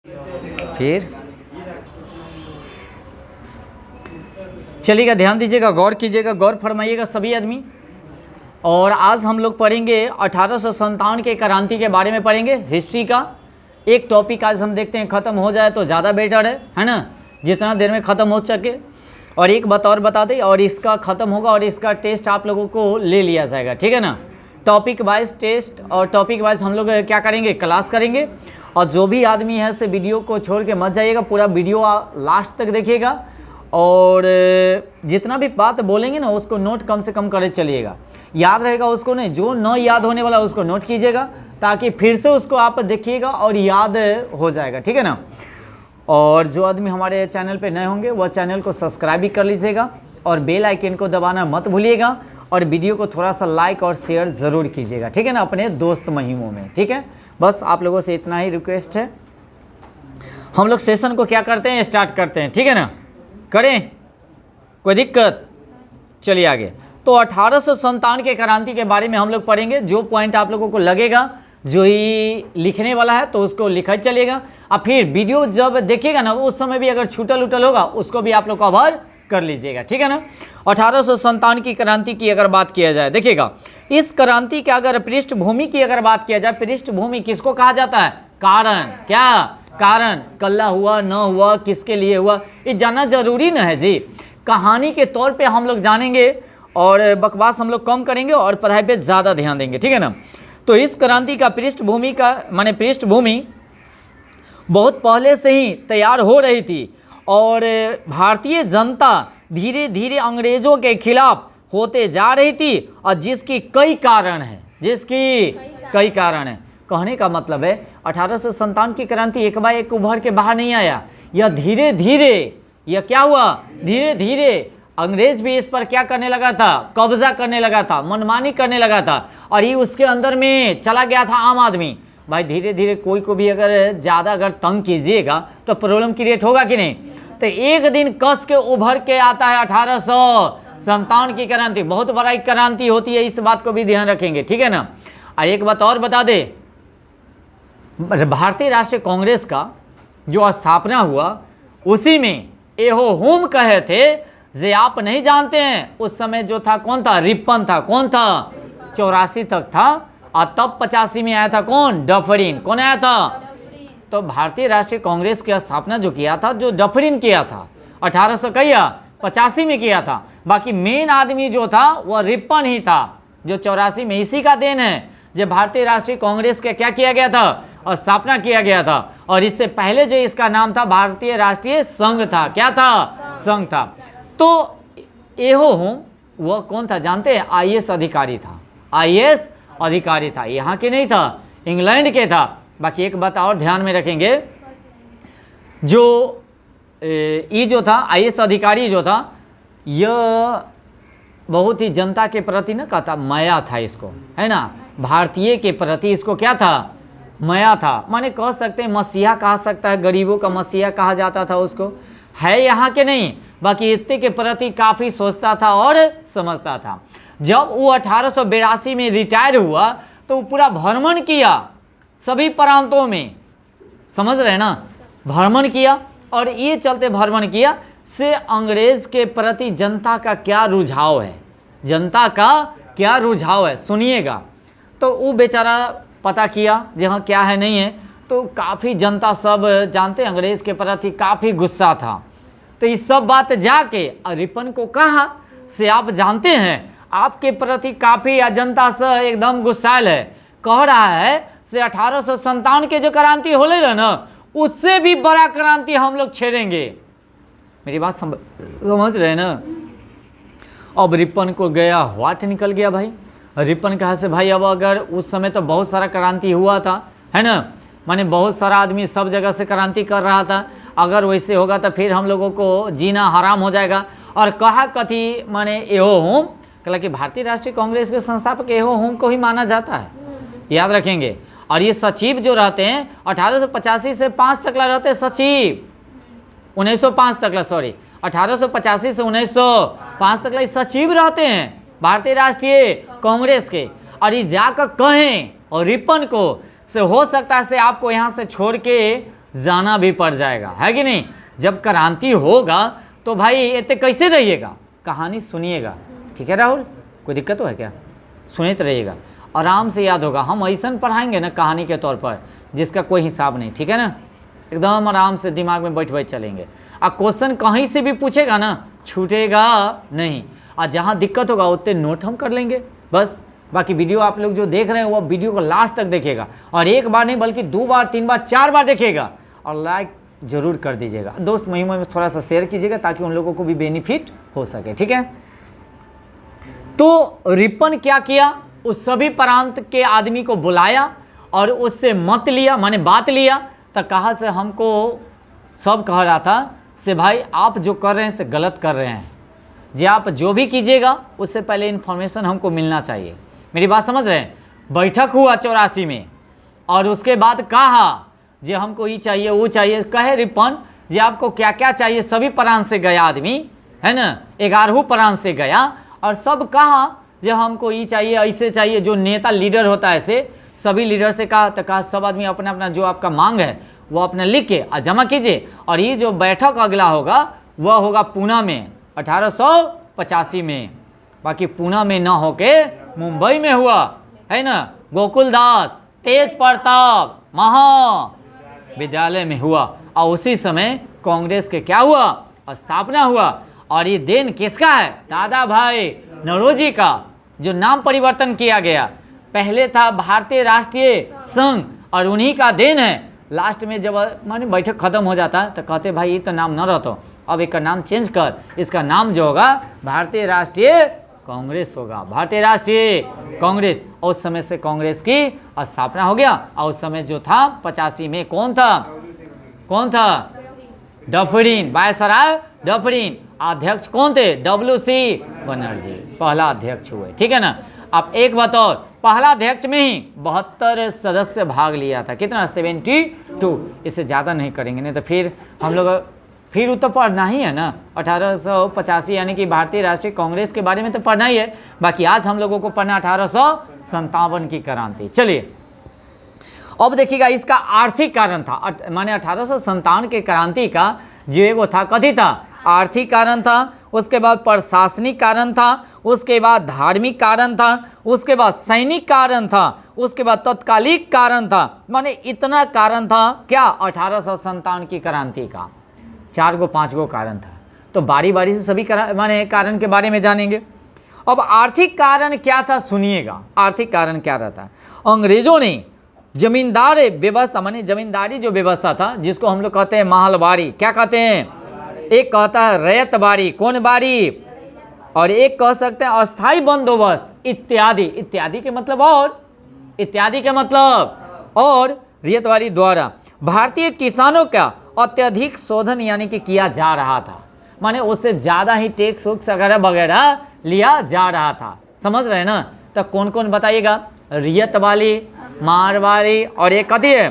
फिर चलिएगा, ध्यान दीजिएगा, गौर कीजिएगा, गौर फरमाइएगा सभी आदमी। और आज हम लोग पढ़ेंगे 1857 के क्रांति के बारे में पढ़ेंगे, हिस्ट्री का एक टॉपिक आज हम देखते हैं, ख़त्म हो जाए तो ज़्यादा बेटर है ना, जितना देर में ख़त्म हो सके। और एक बात और बता दें, और इसका ख़त्म होगा और इसका टेस्ट आप लोगों को ले लिया जाएगा, ठीक है ना। टॉपिक वाइज टेस्ट और टॉपिक वाइज हम लोग क्या करेंगे, क्लास करेंगे। और जो भी आदमी है से वीडियो को छोड़ के मत जाइएगा, पूरा वीडियो लास्ट तक देखिएगा। और जितना भी बात बोलेंगे ना उसको नोट कम से कम करे चलिएगा, याद रहेगा उसको नहीं, जो न याद होने वाला उसको नोट कीजिएगा, ताकि फिर से उसको आप देखिएगा और याद हो जाएगा, ठीक है ना। और जो आदमी हमारे चैनल पे नए होंगे वह चैनल को सब्सक्राइब भी कर लीजिएगा और बेल आइकन को दबाना मत भूलिएगा। और वीडियो को थोड़ा सा लाइक और शेयर ज़रूर कीजिएगा, ठीक है ना, अपने दोस्त महिमों में, ठीक है। बस आप लोगों से इतना ही रिक्वेस्ट है। हम लोग सेशन को क्या करते हैं, स्टार्ट करते हैं, ठीक है ना, करें, कोई दिक्कत। चलिए आगे। तो 1857 के क्रांति के बारे में हम लोग पढ़ेंगे। जो पॉइंट आप लोगों को लगेगा, जो ही लिखने वाला है तो उसको लिखा चलिएगा। और फिर वीडियो जब देखिएगा ना उस समय भी अगर छूटल उटल होगा उसको भी आप लोग कवर कर लीजिएगा, ठीक है ना। 1857 की क्रांति की अगर बात किया जाए, देखिएगा, इस क्रांति के अगर पृष्ठभूमि की अगर बात किया जाए, पृष्ठभूमि किसको कहा जाता है, कारण, क्या कारण, कल्ला हुआ न हुआ, किसके लिए हुआ, ये जानना जरूरी न है जी। कहानी के तौर पे हम लोग जानेंगे और बकवास हम लोग कम करेंगे और पढ़ाई पे ज़्यादा ध्यान देंगे, ठीक है ना। तो इस क्रांति का पृष्ठभूमि का माने पृष्ठभूमि बहुत पहले से ही तैयार हो रही थी और भारतीय जनता धीरे धीरे अंग्रेजों के खिलाफ होते जा रही थी, और जिसकी कई कारण है, जिसकी कई कारण है। कहने का मतलब है 1857 की क्रांति एक बार एक उभर के बाहर नहीं आया, यह धीरे धीरे, यह क्या हुआ, धीरे धीरे अंग्रेज भी इस पर क्या करने लगा था, कब्जा करने लगा था, मनमानी करने लगा था, और ये उसके अंदर में चला गया था आम आदमी। भाई धीरे धीरे कोई को भी अगर ज़्यादा अगर तंग कीजिएगा तो प्रॉब्लम क्रिएट होगा कि नहीं। तो एक दिन कस के उभर के आता है 1857 की क्रांति। बहुत बड़ा एक क्रांति होती है, इस बात को भी ध्यान रखेंगे, ठीक है ना। और एक बात और बता दे, भारतीय राष्ट्रीय कांग्रेस का जो स्थापना हुआ उसी में एहो हुम कहे थे, जे आप नहीं जानते हैं उस समय जो था कौन था, रिपन था, कौन था, 84 तक था, और तब 85 में आया था कौन, डफरिन। कौन आया था, तो भारतीय राष्ट्रीय कांग्रेस की स्थापना जो किया था, जो डफरिन किया था 1885 में किया था। बाकी मेन आदमी जो था वह रिपन ही था, जो 84 में, इसी का देन है जो भारतीय राष्ट्रीय कांग्रेस का क्या किया गया था, स्थापना किया गया था। और इससे पहले जो इसका नाम था भारतीय राष्ट्रीय संघ था, क्या था, संघ था। तो एहो हूँ वह कौन था जानते हैं, आईएएस अधिकारी था, आईएएस अधिकारी था, यहाँ के नहीं था, इंग्लैंड के था। बाकी एक बात और ध्यान में रखेंगे, जो ये जो था आईएएस अधिकारी जो था, यह बहुत ही जनता के प्रति ना कहता माया था इसको, है ना, भारतीय के प्रति इसको क्या था, माया था। माने कह सकते हैं मसीहा कहा सकता है, गरीबों का मसीहा कहा जाता था उसको, है यहाँ के नहीं, बाकी इतने के प्रति काफ़ी सोचता था और समझता था। जब वो 1882 में रिटायर हुआ तो वो पूरा भ्रमण किया सभी प्रांतों में, समझ रहे हैं ना, भ्रमण किया। और ये चलते भ्रमण किया से अंग्रेज के प्रति जनता का क्या रुझाव है, जनता का क्या रुझाव है, सुनिएगा। तो वो बेचारा पता किया जहाँ क्या है नहीं है, तो काफ़ी जनता सब जानते अंग्रेज के प्रति काफ़ी गुस्सा था। तो ये सब बात जाके रिपन को कहा से आप जानते हैं आपके प्रति काफ़ी जनता से एकदम गुस्साइल है, कह रहा है से 1857 के जो क्रांति हो रहा ना उससे भी बड़ा क्रांति हम लोग छेड़ेंगे। मेरी बात समझ रहे ना। अब रिपन को गया वाट निकल गया भाई। रिपन कहा से भाई अब अगर उस समय तो बहुत सारा क्रांति हुआ था, है ना, माने बहुत सारा आदमी सब जगह से क्रांति कर रहा था, अगर वैसे होगा तो फिर हम लोगों को जीना हराम हो जाएगा। और कहा कथी माने एहो होम, कहा कि भारतीय राष्ट्रीय कांग्रेस के संस्थापक एहो होम को ही माना जाता है, याद रखेंगे। और ये सचिव जो रहते हैं 1885 से 5 तक रहते हैं सचिव, 1905 तक, सॉरी 1885 से 1905 तक सचिव रहते हैं भारतीय राष्ट्रीय कांग्रेस के। और ये जाकर कहें और रिपन को से हो सकता है से आपको यहाँ से छोड़ के जाना भी पड़ जाएगा, है कि नहीं। जब क्रांति होगा तो भाई इतने कैसे रहिएगा, कहानी सुनिएगा, ठीक है राहुल, कोई दिक्कत तो है क्या, सुनते रहिएगा, आराम से याद होगा। हम ऐसा पढ़ाएंगे ना कहानी के तौर पर जिसका कोई हिसाब नहीं, ठीक है ना, एकदम आराम से दिमाग में बैठ चलेंगे। और क्वेश्चन कहीं से भी पूछेगा ना छूटेगा नहीं, और जहाँ दिक्कत होगा उतने नोट हम कर लेंगे बस। बाकी वीडियो आप लोग जो देख रहे हैं वो वीडियो को लास्ट तक देखिएगा, और एक बार नहीं बल्कि 2 बार 3 बार 4 बार देखिएगा, और लाइक जरूर कर दीजिएगा। दोस्त महिमा में थोड़ा सा शेयर कीजिएगा ताकि उन लोगों को भी बेनिफिट हो सके, ठीक है। तो रिपन क्या किया, उस सभी प्रांत के आदमी को बुलाया और उससे मत लिया, माने बात लिया। तो कहा से हमको सब कह रहा था से भाई आप जो कर रहे हैं से गलत कर रहे हैं, जी आप जो भी कीजिएगा उससे पहले इन्फॉर्मेशन हमको मिलना चाहिए। मेरी बात समझ रहे हैं। बैठक हुआ 84 में, और उसके बाद कहा जे हमको ये चाहिए वो चाहिए। कहे रिपन जे आपको क्या क्या चाहिए, सभी प्रांत से गया आदमी, है ना, 11 प्रांत से गया, और सब कहा जे हमको ये चाहिए ऐसे चाहिए। जो नेता लीडर होता है ऐसे सभी लीडर से कहा, तो कहा सब आदमी अपना अपना जो आपका मांग है वो अपना लिख के जमा कीजिए। और ये जो बैठक अगला होगा वह होगा पूना में 1885 में। बाकी पूना में ना होके मुंबई में हुआ, है ना, गोकुलदास तेज प्रताप महाविद्यालय में हुआ। और उसी समय कांग्रेस के क्या हुआ, स्थापना हुआ। और ये देन किसका है, दादा भाई नौरोजी का, जो नाम परिवर्तन किया गया। पहले था भारतीय राष्ट्रीय संघ, और उन्हीं का देन है। लास्ट में जब माने बैठक खत्म हो जाता है तो कहते भाई ये तो नाम न रहता, अब इसका नाम चेंज कर, इसका नाम जो होगा भारतीय राष्ट्रीय कांग्रेस होगा, भारतीय राष्ट्रीय कांग्रेस। और उस समय से कांग्रेस की स्थापना हो गया। और उस समय जो था 85 में कौन था डफरिन, वायसराय डफरिन। अध्यक्ष कौन थे, WC बनर्जी पहला अध्यक्ष हुए, ठीक है ना। अब एक बात और, पहला अध्यक्ष में ही 72 सदस्य भाग लिया था, कितना 72, इससे ज़्यादा नहीं करेंगे नहीं तो फिर हम लोग फिर तो पढ़ना ही है ना 1885 यानी कि भारतीय राष्ट्रीय कांग्रेस के बारे में तो पढ़ना ही है। बाकी आज हम लोगों को पढ़ना 1857 की क्रांति। चलिए अब देखिएगा इसका आर्थिक कारण था, माने 1857 के क्रांति का जो एगो था कथी था, आर्थिक कारण था, उसके बाद प्रशासनिक कारण था, उसके बाद धार्मिक कारण था, उसके बाद सैनिक कारण था, उसके बाद तत्कालिक कारण था। माने इतना कारण था क्या 1857 की क्रांति का, 4 गो 5 गो कारण था। तो बारी बारी से सभी माने कारण के बारे में जानेंगे। अब आर्थिक कारण क्या था सुनिएगा, आर्थिक कारण क्या रहता है। अंग्रेजों ने जमींदार व्यवस्था माने जमींदारी जो व्यवस्था था जिसको हम लोग कहते हैं महलबारी, क्या कहते हैं, एक कहता है रैयतबारी, कौन बारी, और एक कह सकते हैं अस्थाई बंदोबस्त इत्यादि। इत्यादि के मतलब और, इत्यादि के मतलब और रैयतबारी द्वारा भारतीय किसानों का अत्यधिक शोधन यानी कि किया जा रहा था। माने उससे ज़्यादा ही टैक्स वैक्स वगैरह लिया जा रहा था, समझ रहे हैं ना। तो कौन कौन बताइएगा, रैयतबारी, मारवाड़ी और एक कथी है,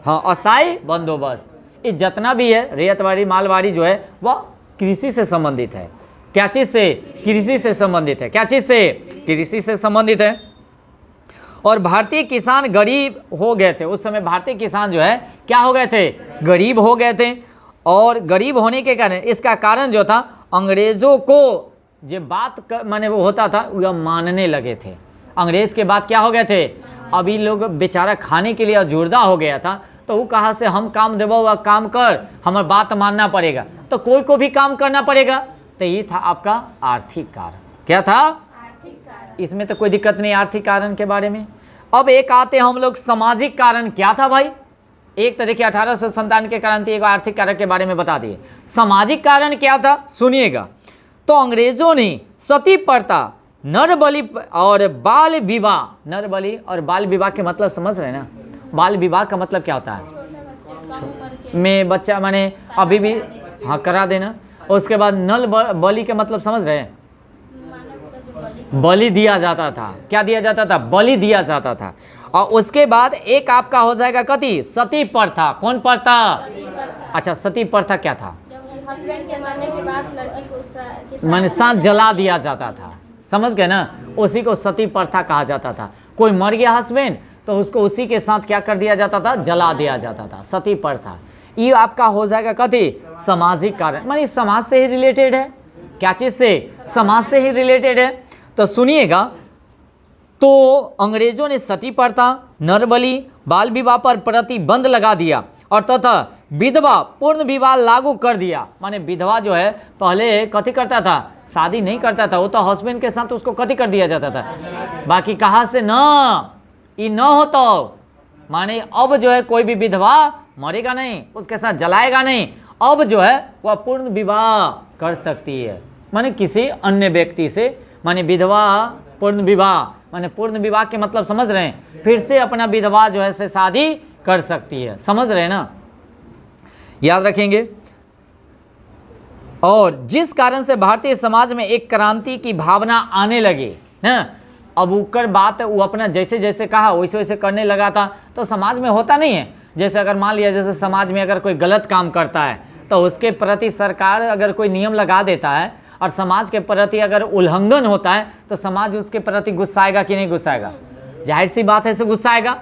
हाँ अस्थाई बंदोबस्त। ये जितना भी है रैयतबारी मालवाड़ी जो है वह कृषि से संबंधित है। क्या चीज़ से, कृषि से संबंधित है। क्या चीज़ से, कृषि से संबंधित है। और भारतीय किसान गरीब हो गए थे उस समय। भारतीय किसान जो है क्या हो गए थे, गरीब हो गए थे। और गरीब होने के कारण, इसका कारण जो था अंग्रेज़ों को जो बात माने वो होता था वह मानने लगे थे। अंग्रेज़ के बाद क्या हो गए थे, अभी लोग बेचारा खाने के लिए जुर्दा हो गया था। तो वो कहा से हम काम देवो वह काम कर, हमारी बात मानना पड़ेगा, तो कोई को भी काम करना पड़ेगा। तो ये था आपका आर्थिक कारण। क्या था, आर्थिक कारण। इसमें तो कोई दिक्कत नहीं आर्थिक कारण के बारे में। अब एक आते हम लोग सामाजिक कारण। क्या था भाई, एक तो देखिए 1857 के क्रांति एक आर्थिक कारण के बारे में बता दिए। सामाजिक कारण क्या था सुनिएगा। तो अंग्रेजों ने सती प्रथा, नर बलि और बाल विवाह, नर बलि और बाल विवाह के मतलब समझ रहे हैं ना। बाल विवाह का मतलब क्या होता है, में बच्चा माने अभी भी हाँ करा देना। उसके बाद नल बलि के मतलब समझ रहे हैं, बलि दिया जाता था। क्या दिया जाता था, बलि दिया जाता था। और उसके बाद एक आपका हो जाएगा कथी, सती प्रथा। कौन प्रथा, अच्छा सती प्रथा क्या था, हस्बैंड के मरने के बाद लड़की को माने साथ जला दिया जाता था, समझ गए ना। उसी को सती प्रथा कहा जाता था। कोई मर गया हस्बैंड तो उसको उसी के साथ क्या कर दिया जाता था, जला दिया जाता था, सती प्रथा। ये आपका हो जाएगा कथी, सामाजिक कारण, माने समाज से ही रिलेटेड है। क्या चीज से, समाज से ही रिलेटेड है। तो सुनिएगा, तो अंग्रेजों ने सती प्रथा, नरबली, बाल विवाह पर प्रतिबंध लगा दिया और तथा विधवा पूर्ण विवाह लागू कर दिया। माने विधवा जो है पहले कथी करता था, शादी नहीं करता था, वो तो हस्बैंड के साथ उसको कथी कर दिया जाता था, बाकी कहाँ से न ये न हो तो माने अब जो है कोई भी विधवा मरेगा नहीं, उसके साथ जलाएगा नहीं, अब जो है वह पूर्ण विवाह कर सकती है, माने किसी अन्य व्यक्ति से। माने विधवा पूर्ण विवाह, माने पूर्ण विवाह के मतलब समझ रहे हैं, फिर से अपना विधवा जो है से शादी कर सकती है, समझ रहे हैं ना, याद रखेंगे। और जिस कारण से भारतीय समाज में एक क्रांति की भावना आने लगी ना, अब ऊपर बात वो अपना जैसे जैसे कहा वैसे वैसे करने लगा था। तो समाज में होता नहीं है, जैसे अगर मान लिया जैसे समाज में अगर कोई गलत काम करता है तो उसके प्रति सरकार अगर कोई नियम लगा देता है और समाज के प्रति अगर उल्लंघन होता है तो समाज उसके प्रति गुस्साएगा कि नहीं गुस्साएगा, जाहिर सी बात है से गुस्साएगा।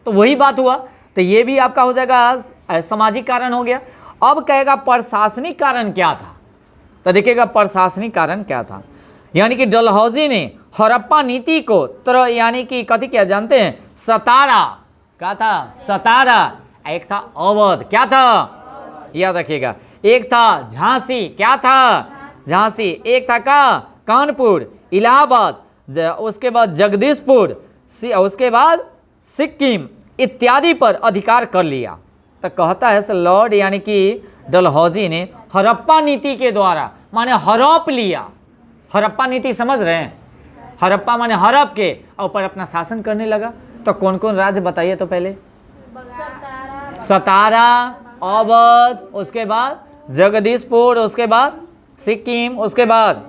तो वही बात हुआ, तो ये भी आपका हो जाएगा सामाजिक कारण हो गया। अब कहेगा प्रशासनिक कारण क्या था, तो देखिएगा प्रशासनिक कारण क्या था, यानी कि डलहौजी ने हड़प्पा नीति को यानी कि कथी क्या जानते हैं, सतारा, क्या था सतारा, एक था अवध, क्या था याद रखिएगा, एक था झांसी, क्या था झांसी, एक था का कानपुर, इलाहाबाद, उसके बाद जगदीशपुर, उसके बाद सिक्किम इत्यादि पर अधिकार कर लिया। तो कहता है लॉर्ड यानी कि डलहौजी ने हड़प्पा नीति के द्वारा माने हड़प लिया, हड़प्पा नीति समझ रहे हैं, हड़प्पा माने हड़प के ऊपर अपना शासन करने लगा। तो कौन कौन राज्य बताइए तो पहले, सतारा, अवध, उसके बाद जगदीशपुर, उसके बाद सिक्किम, उसके बाद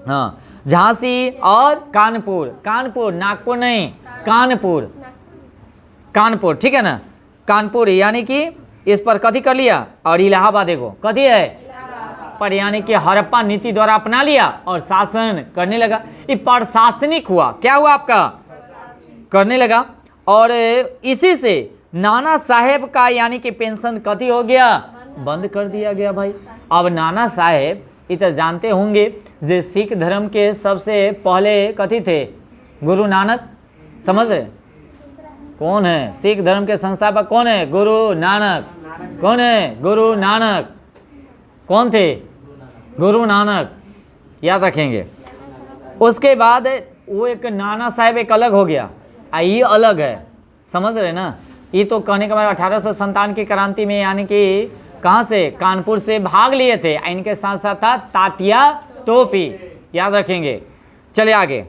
हाँ झांसी और कानपुर, कानपुर नागपुर नहीं, कानपुर, कानपुर ठीक है ना, कानपुर यानी कि इस पर कथी कर लिया, और इलाहाबाद एगो कथी है पर, यानी कि हड़प्पा नीति द्वारा अपना लिया और शासन करने लगा। ये प्रशासनिक हुआ, क्या हुआ आपका करने लगा। और इसी से नाना साहेब का यानी कि पेंशन कथी हो गया, बंद कर दिया गया भाई। अब नाना साहेब इतना जानते होंगे जो सिख धर्म के सबसे पहले कथी थे, गुरु नानक, समझ रहे कौन है सिख धर्म के संस्थापक, कौन है गुरु नानक, कौन है गुरु नानक, कौन थे गुरु नानक, याद रखेंगे। उसके बाद वो एक नाना साहेब एक अलग हो गया, ये अलग है, समझ रहे ना। ये तो कहने के बाद 1857 की क्रांति में यानी कि कहाँ से, कानपुर से भाग लिए थे। इनके साथ साथ था तात्या टोपी, याद रखेंगे। चलिए आगे,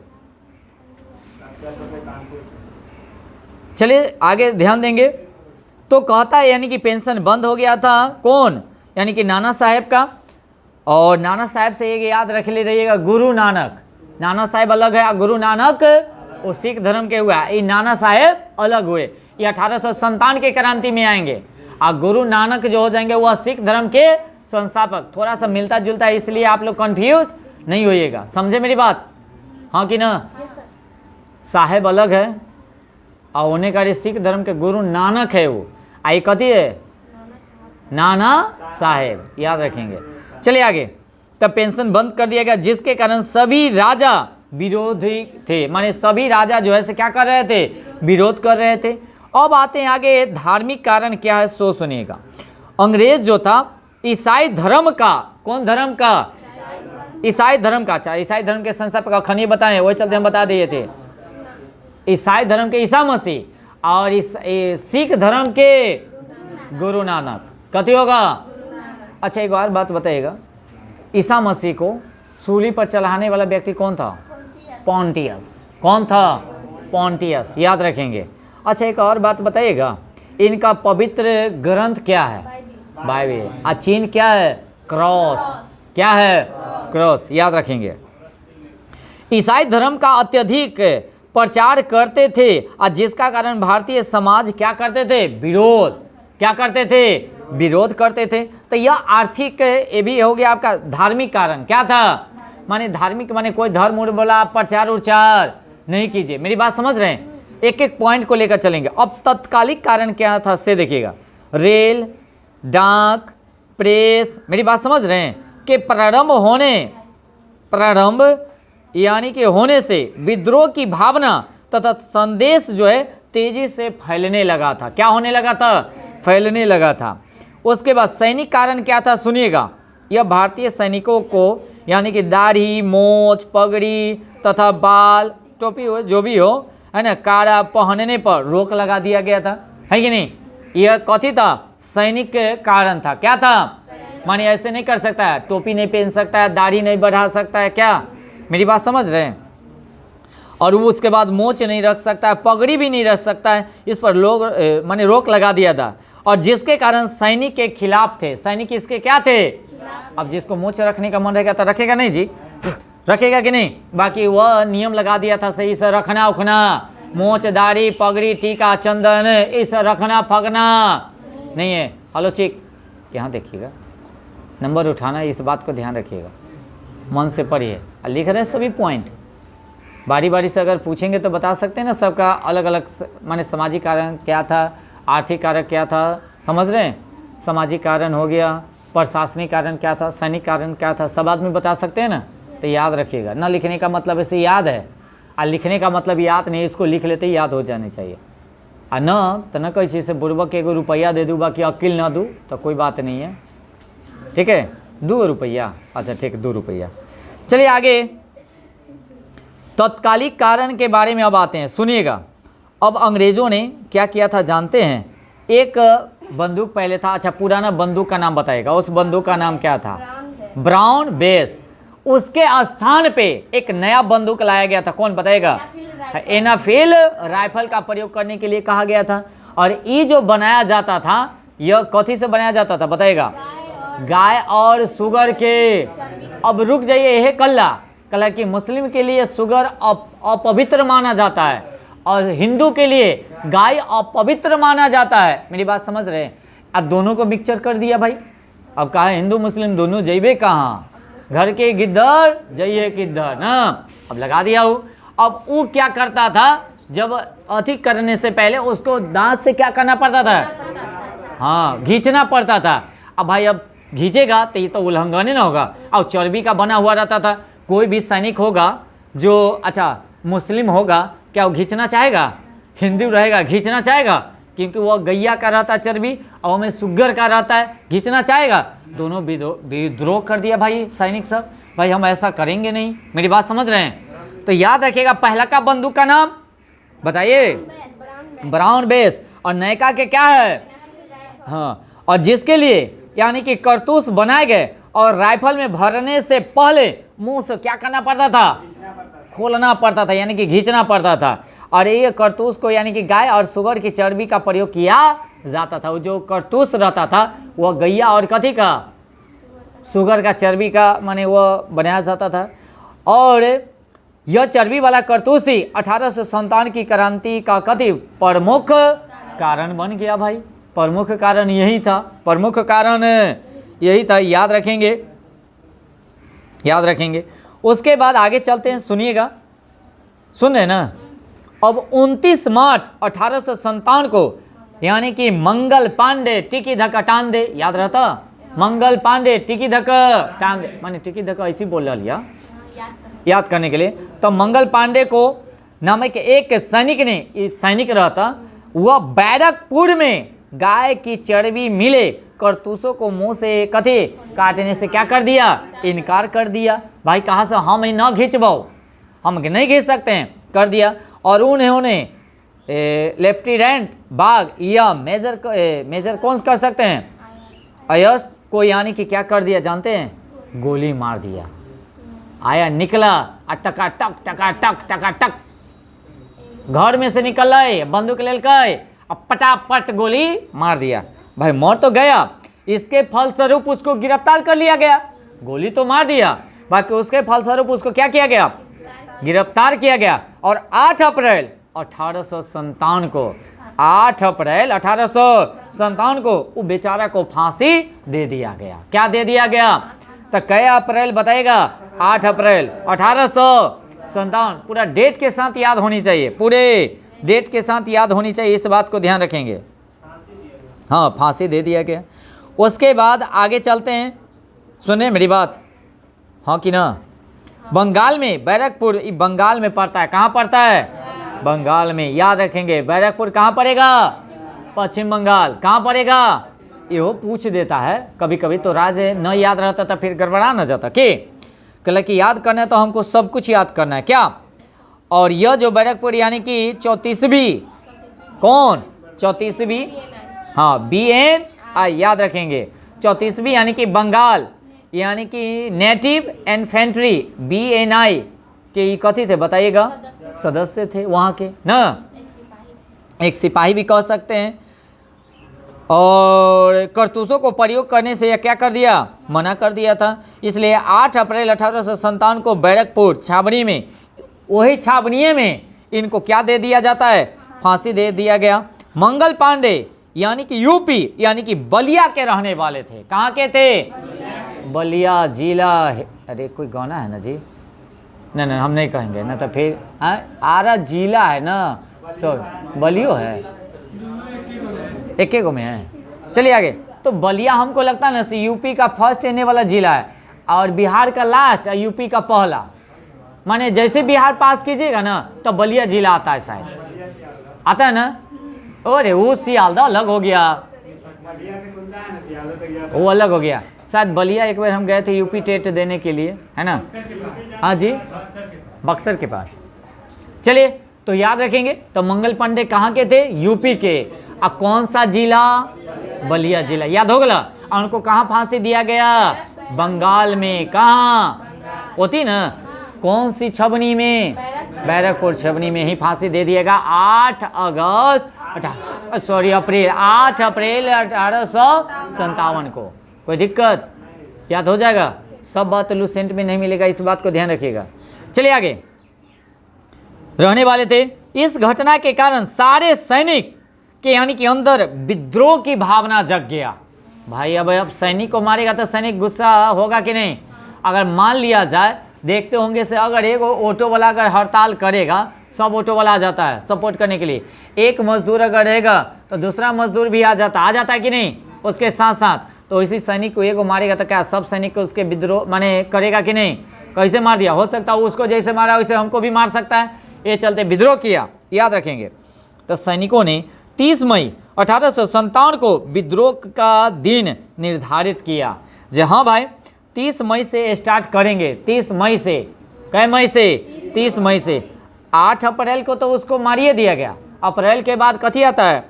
चलिए आगे ध्यान देंगे। तो कहता है यानी कि पेंशन बंद हो गया था, कौन यानी कि नाना साहेब का। और नाना साहेब से ये याद रख ले रहिएगा, गुरु नानक, नाना साहेब अलग है, गुरु नानक वो सिख धर्म के हुआ, ये नाना साहेब अलग हुए, ये 1857 के क्रांति में आएंगे। और गुरु नानक जो हो जाएंगे वह सिख धर्म के संस्थापक। थोड़ा सा मिलता जुलता है, इसलिए आप लोग कंफ्यूज नहीं होइएगा, समझे मेरी बात, हाँ कि ना। साहेब अलग है और होने का सिख धर्म के गुरु नानक है, वो आई कथी है नाना साहेब, याद रखेंगे। चलिए आगे, तब पेंशन बंद कर दिया गया, जिसके कारण सभी राजा विरोधी थे, माने सभी राजा जो है से क्या कर रहे थे, विरोध कर रहे थे। अब आते हैं आगे, धार्मिक कारण क्या है सो सुनिएगा। अंग्रेज जो था ईसाई धर्म का, कौन धर्म का, ईसाई धर्म का, अच्छा ईसाई धर्म के संस्थापक खनिए बताएं, वही चलते हम बता दिए थे। ईसाई धर्म के ईसा मसीह और सिख धर्म के गुरु नानक, कथी होगा। अच्छा एक और बात बताइएगा, ईसा मसीह को सूली पर चढ़ाने वाला व्यक्ति कौन था, पॉन्टियस, कौन था पॉन्टियस, याद रखेंगे। अच्छा एक और बात बताइएगा, इनका पवित्र ग्रंथ क्या है, बाइबल। और चिन्ह क्या है, क्रॉस, क्या है क्रॉस, याद रखेंगे। ईसाई धर्म का अत्यधिक प्रचार करते थे और जिसका कारण भारतीय समाज क्या करते थे, विरोध, क्या करते थे, विरोध करते थे। तो यह आर्थिक ये भी हो गया आपका धार्मिक कारण, क्या था माने धार्मिक, माने कोई धर्म उड़ बोला प्रचार उच्चार नहीं कीजिए, मेरी बात समझ रहे हैं, एक एक पॉइंट को लेकर चलेंगे। अब तत्कालिक कारण क्या था से देखिएगा, रेल, डाक, प्रेस, मेरी बात समझ रहे हैं, कि प्रारंभ यानी कि होने से विद्रोह की भावना तथा संदेश जो है तेजी से फैलने लगा था। क्या होने लगा था? फैलने लगा था। उसके बाद सैनिक कारण क्या था? सुनिएगा, यह भारतीय सैनिकों को यानी कि दाढ़ी, मोछ, पगड़ी तथा बाल, टोपी हो जो भी हो, है ना, काड़ा पहनने पर रोक लगा दिया गया था, है कि नहीं? यह कथी था? सैनिक के कारण था। क्या था? माने ऐसे नहीं कर सकता है, टोपी नहीं पहन सकता है, दाढ़ी नहीं बढ़ा सकता है, क्या मेरी बात समझ रहे हैं? और वो उसके बाद मोच नहीं रख सकता है, पगड़ी भी नहीं रख सकता है, इस पर लोग माने रोक लगा दिया था। और जिसके कारण सैनिक के खिलाफ थे। सैनिक इसके क्या थे? अब जिसको मोच रखने का मन रहेगा तो रखेगा नहीं जी, रखेगा कि नहीं? बाकी वह नियम लगा दिया था सही से रखना उखना, मोच, दाढ़ी, पगड़ी, टीका, चंदन, इसे रखना फगना नहीं है। हेलो चिक, यहाँ देखिएगा, नंबर उठाना, इस बात को ध्यान रखिएगा, मन से पढ़िए। लिख रहे हैं सभी पॉइंट, बारी बारी से अगर पूछेंगे तो बता सकते हैं ना सबका अलग अलग, माने सामाजिक कारण क्या था, आर्थिक कारण क्या था, समझ रहे हैं? सामाजिक कारण हो गया, प्रशासनिक कारण क्या था, सैनिक कारण क्या था, सब आदमी बता सकते हैं ना। तो याद रखिएगा, ना लिखने का मतलब ऐसे याद है, और लिखने का मतलब याद नहीं, इसको लिख लेते याद हो जाने चाहिए। और न तो न कैसे से बुर्बक के 1 रुपया दे दूँ बाकी अकिल ना दूँ तो कोई बात नहीं है, ठीक है? 2 रुपया, अच्छा ठीक, 2 रुपया। चलिए आगे, तत्कालिक कारण के बारे में अब आते हैं, सुनिएगा। अब अंग्रेजों ने क्या किया था जानते हैं? एक बंदूक पहले था, अच्छा पुराना बंदूक का नाम बताएगा, उस बंदूक का नाम क्या था? Brown base. उसके स्थान पे एक नया बंदूक लाया गया था, कौन बताएगा? एनाफिल राइफल का प्रयोग करने के लिए कहा गया था। और ये जो बनाया जाता था, यह कथी से बनाया जाता था बताएगा? गाय और सुगर के। अब रुक जाइए, यह कल्ला कि मुस्लिम के लिए सुगर अपवित्र माना जाता है और हिंदू के लिए गाय अपवित्र माना जाता है। मेरी बात समझ रहे हैं? अब दोनों को मिक्सचर कर दिया भाई। अब कहा हिंदू मुस्लिम दोनों जइबे कहाँ, घर के गिद्दर जइए किद्धर ना, अब लगा दिया हूँ। अब वो क्या करता था, जब अधिक करने से पहले उसको दांत से क्या करना पड़ता था? हाँ, घींचना पड़ता था। अब भाई अब घींचेगा तो ये तो उल्लंघन ही ना होगा। अब चर्बी का बना हुआ रहता था, कोई भी सैनिक होगा जो अच्छा मुस्लिम होगा, क्या वो घींचना चाहेगा? हिंदू रहेगा घींचना चाहेगा? क्योंकि वो गैया का रहता है चर्बी और में सुगर का रहता है, घींचना चाहेगा? दोनों विद्रोह कर दिया भाई सैनिक सब, भाई हम ऐसा करेंगे नहीं। मेरी बात समझ रहे हैं? तो याद रखिएगा, पहला का बंदूक का नाम बताइए? Brown base. और नयका के क्या है? हाँ, और जिसके लिए यानी कि कारतूस बनाए गए और राइफल में भरने से पहले मुंह से क्या करना पड़ता था? खोलना पड़ता था, यानी कि घींचना पड़ता था। और ये कारतूस को यानी कि गाय और सुगर की चर्बी का प्रयोग किया जाता था। वो जो कारतूस रहता था वह गैया और कथी का? सुगर का चर्बी का माने वो बनाया जाता था। और यह चर्बी वाला कारतूस ही 1857 की क्रांति का कथी प्रमुख कारण बन गया भाई। प्रमुख कारण यही था, प्रमुख कारण यही था, याद रखेंगे, याद रखेंगे। उसके बाद आगे चलते हैं, सुनिएगा, सुन रहे ना? अब 29 मार्च 1857 को यानी कि मंगल पांडे टिकी धक्का टान दे, याद रहता? मंगल पांडे टिकी धक्का टान दे, माने टिकी धक्का ऐसी बोल लिया याद करने के लिए। तो मंगल पांडे को नामक एक सैनिक ने, सैनिक रहता, वह बैरकपुर में गाय की चर्बी मिले कारतूसों को मुंह से कथे काटने से क्या कर दिया? इनकार कर दिया। भाई कहाँ से हम न घींचबाओ, हम नहीं घींच सकते हैं, कर दिया। और उन्होंने लेफ्टिनेंट बाग या मेजर कौन कर सकते हैं? अयश को यानी कि क्या कर दिया जानते हैं? गोली मार दिया। आया निकला टका टक घर में से निकल आए, बंदूक ले गए, अब पटापट गोली मार दिया। भाई मर तो गया, इसके फलस्वरूप उसको गिरफ्तार कर लिया गया। गोली तो मार दिया, बाकी उसके फलस्वरूप उसको क्या किया गया? गिरफ्तार किया गया। और 8 अप्रैल 1857 को, 8 अप्रैल 1857 को वो बेचारा को फांसी दे दिया गया। क्या दे दिया गया? तो क्या अप्रैल बताएगा? 8 अप्रैल 1857। पूरा डेट के साथ याद होनी चाहिए, पूरे डेट के साथ याद होनी चाहिए, इस बात को ध्यान रखेंगे। हाँ, फांसी दे दिया गया। उसके बाद आगे चलते हैं, सुने मेरी बात, हाँ कि ना। बंगाल में बैरकपुर, ये बंगाल में पड़ता है। कहाँ पड़ता है? बंगाल में। याद रखेंगे बैरकपुर कहाँ पड़ेगा? पश्चिम बंगाल। कहाँ पड़ेगा? यो पूछ देता है कभी कभी, तो राज्य न याद रहता तो फिर गड़बड़ा न जाता कि कहला कि याद करना है तो हमको सब कुछ याद करना है क्या। और यह जो बैरकपुर यानी कि 34वीं, कौन 34वीं? हाँ, BNI याद रखेंगे। 34वीं यानी कि बंगाल, यानी कि नेटिव इन्फेंट्री, BNI के ये कथी थे बताइएगा? सदस्य थे वहाँ के ना, एक सिपाही भी कह सकते हैं। और करतूसों को प्रयोग करने से यह क्या कर दिया? मना कर दिया था। इसलिए 8 अप्रैल 1857 को बैरकपुर छावनी में, वही छावनी में इनको क्या दे दिया जाता है? फांसी दे दिया गया। मंगल पांडे यानी कि यूपी यानी कि बलिया के रहने वाले थे। कहाँ के थे? बलिया जिला। अरे कोई गाना है ना जी? नहीं नहीं, हम नहीं कहेंगे ना तो फिर आरा जिला है ना, सॉरी बलियो है, एक गो में है। चलिए आगे। तो बलिया हमको लगता है ना यूपी का फर्स्ट आने वाला जिला है और बिहार का लास्ट और यूपी का पहला। माने जैसे बिहार पास कीजिएगा ना तो बलिया जिला आता है, शायद आता है ना। अरे वो सियालदा अलग हो गया, वो अलग हो गया। शायद बलिया एक बार हम गए थे यूपी टेट देने के लिए, है ना। हाँ जी, बक्सर के पास। चलिए तो याद रखेंगे। तो मंगल पांडे कहाँ के थे? यूपी के। अब कौन सा जिला? बलिया जिला। याद हो गया। और उनको कहाँ फांसी दिया गया? बंगाल में। कहाँ होती ना, कौन सी छबनी में? बैरकपुर छबनी में ही फांसी दे दिएगा। 8 अप्रैल 1857 को। कोई दिक्कत? याद हो जाएगा। सब बात लूसेंट में नहीं मिलेगा, इस बात को ध्यान रखिएगा। चलिए आगे। रहने वाले थे। इस घटना के कारण सारे सैनिक के यानी कि अंदर विद्रोह की भावना जग गया। भाई अब सैनिक को मारेगा तो सैनिक गुस्सा होगा कि नहीं? अगर मान लिया जाए, देखते होंगे से अगर एक ऑटो वाला अगर हड़ताल करेगा, सब ऑटो वाला आ जाता है सपोर्ट करने के लिए। एक मजदूर अगर रहेगा तो दूसरा मजदूर भी आ जाता है कि नहीं उसके साथ साथ। तो इसी सैनिक को एक मारेगा तो क्या सब सैनिक को उसके विद्रोह माने करेगा कि नहीं? कैसे मार दिया? हो सकता है उसको जैसे मारा वैसे हमको भी मार सकता है, ये चलते विद्रोह किया। याद रखेंगे। तो सैनिकों ने 30 मई 1857 को विद्रोह का दिन निर्धारित किया। जी हाँ भाई, 30 मई से स्टार्ट करेंगे। 30 मई से, कै मई से? 30 मई से। 8 अप्रैल को तो उसको मारिए दिया गया। अप्रैल के बाद कथी आता है?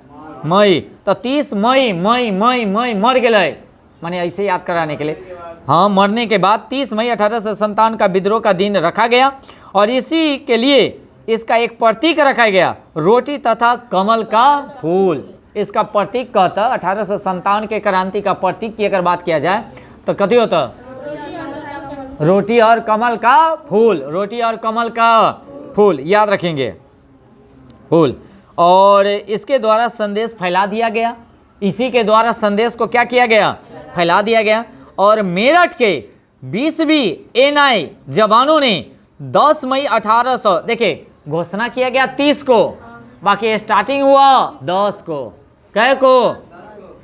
मई। तो 30 मई मई मई मई मर गए, माने ऐसे याद कराने के लिए। हाँ, मरने के बाद 30 मई 1857 का विद्रोह का दिन रखा गया और इसी के लिए इसका एक प्रतीक रखा गया, रोटी तथा कमल का फूल। इसका प्रतीक कहता 1857 के क्रांति का प्रतीक की अगर बात किया जाए तो कथी होता? रोटी और कमल का फूल। रोटी और कमल का फूल, याद रखेंगे, फूल। और इसके द्वारा संदेश फैला दिया गया। इसी के द्वारा संदेश को क्या किया गया? फैला दिया गया। और मेरठ के 20वीं NI जवानों ने 10 मई 1800 देखिए घोषणा किया गया 30 को, बाकी स्टार्टिंग हुआ 10 को। कै को?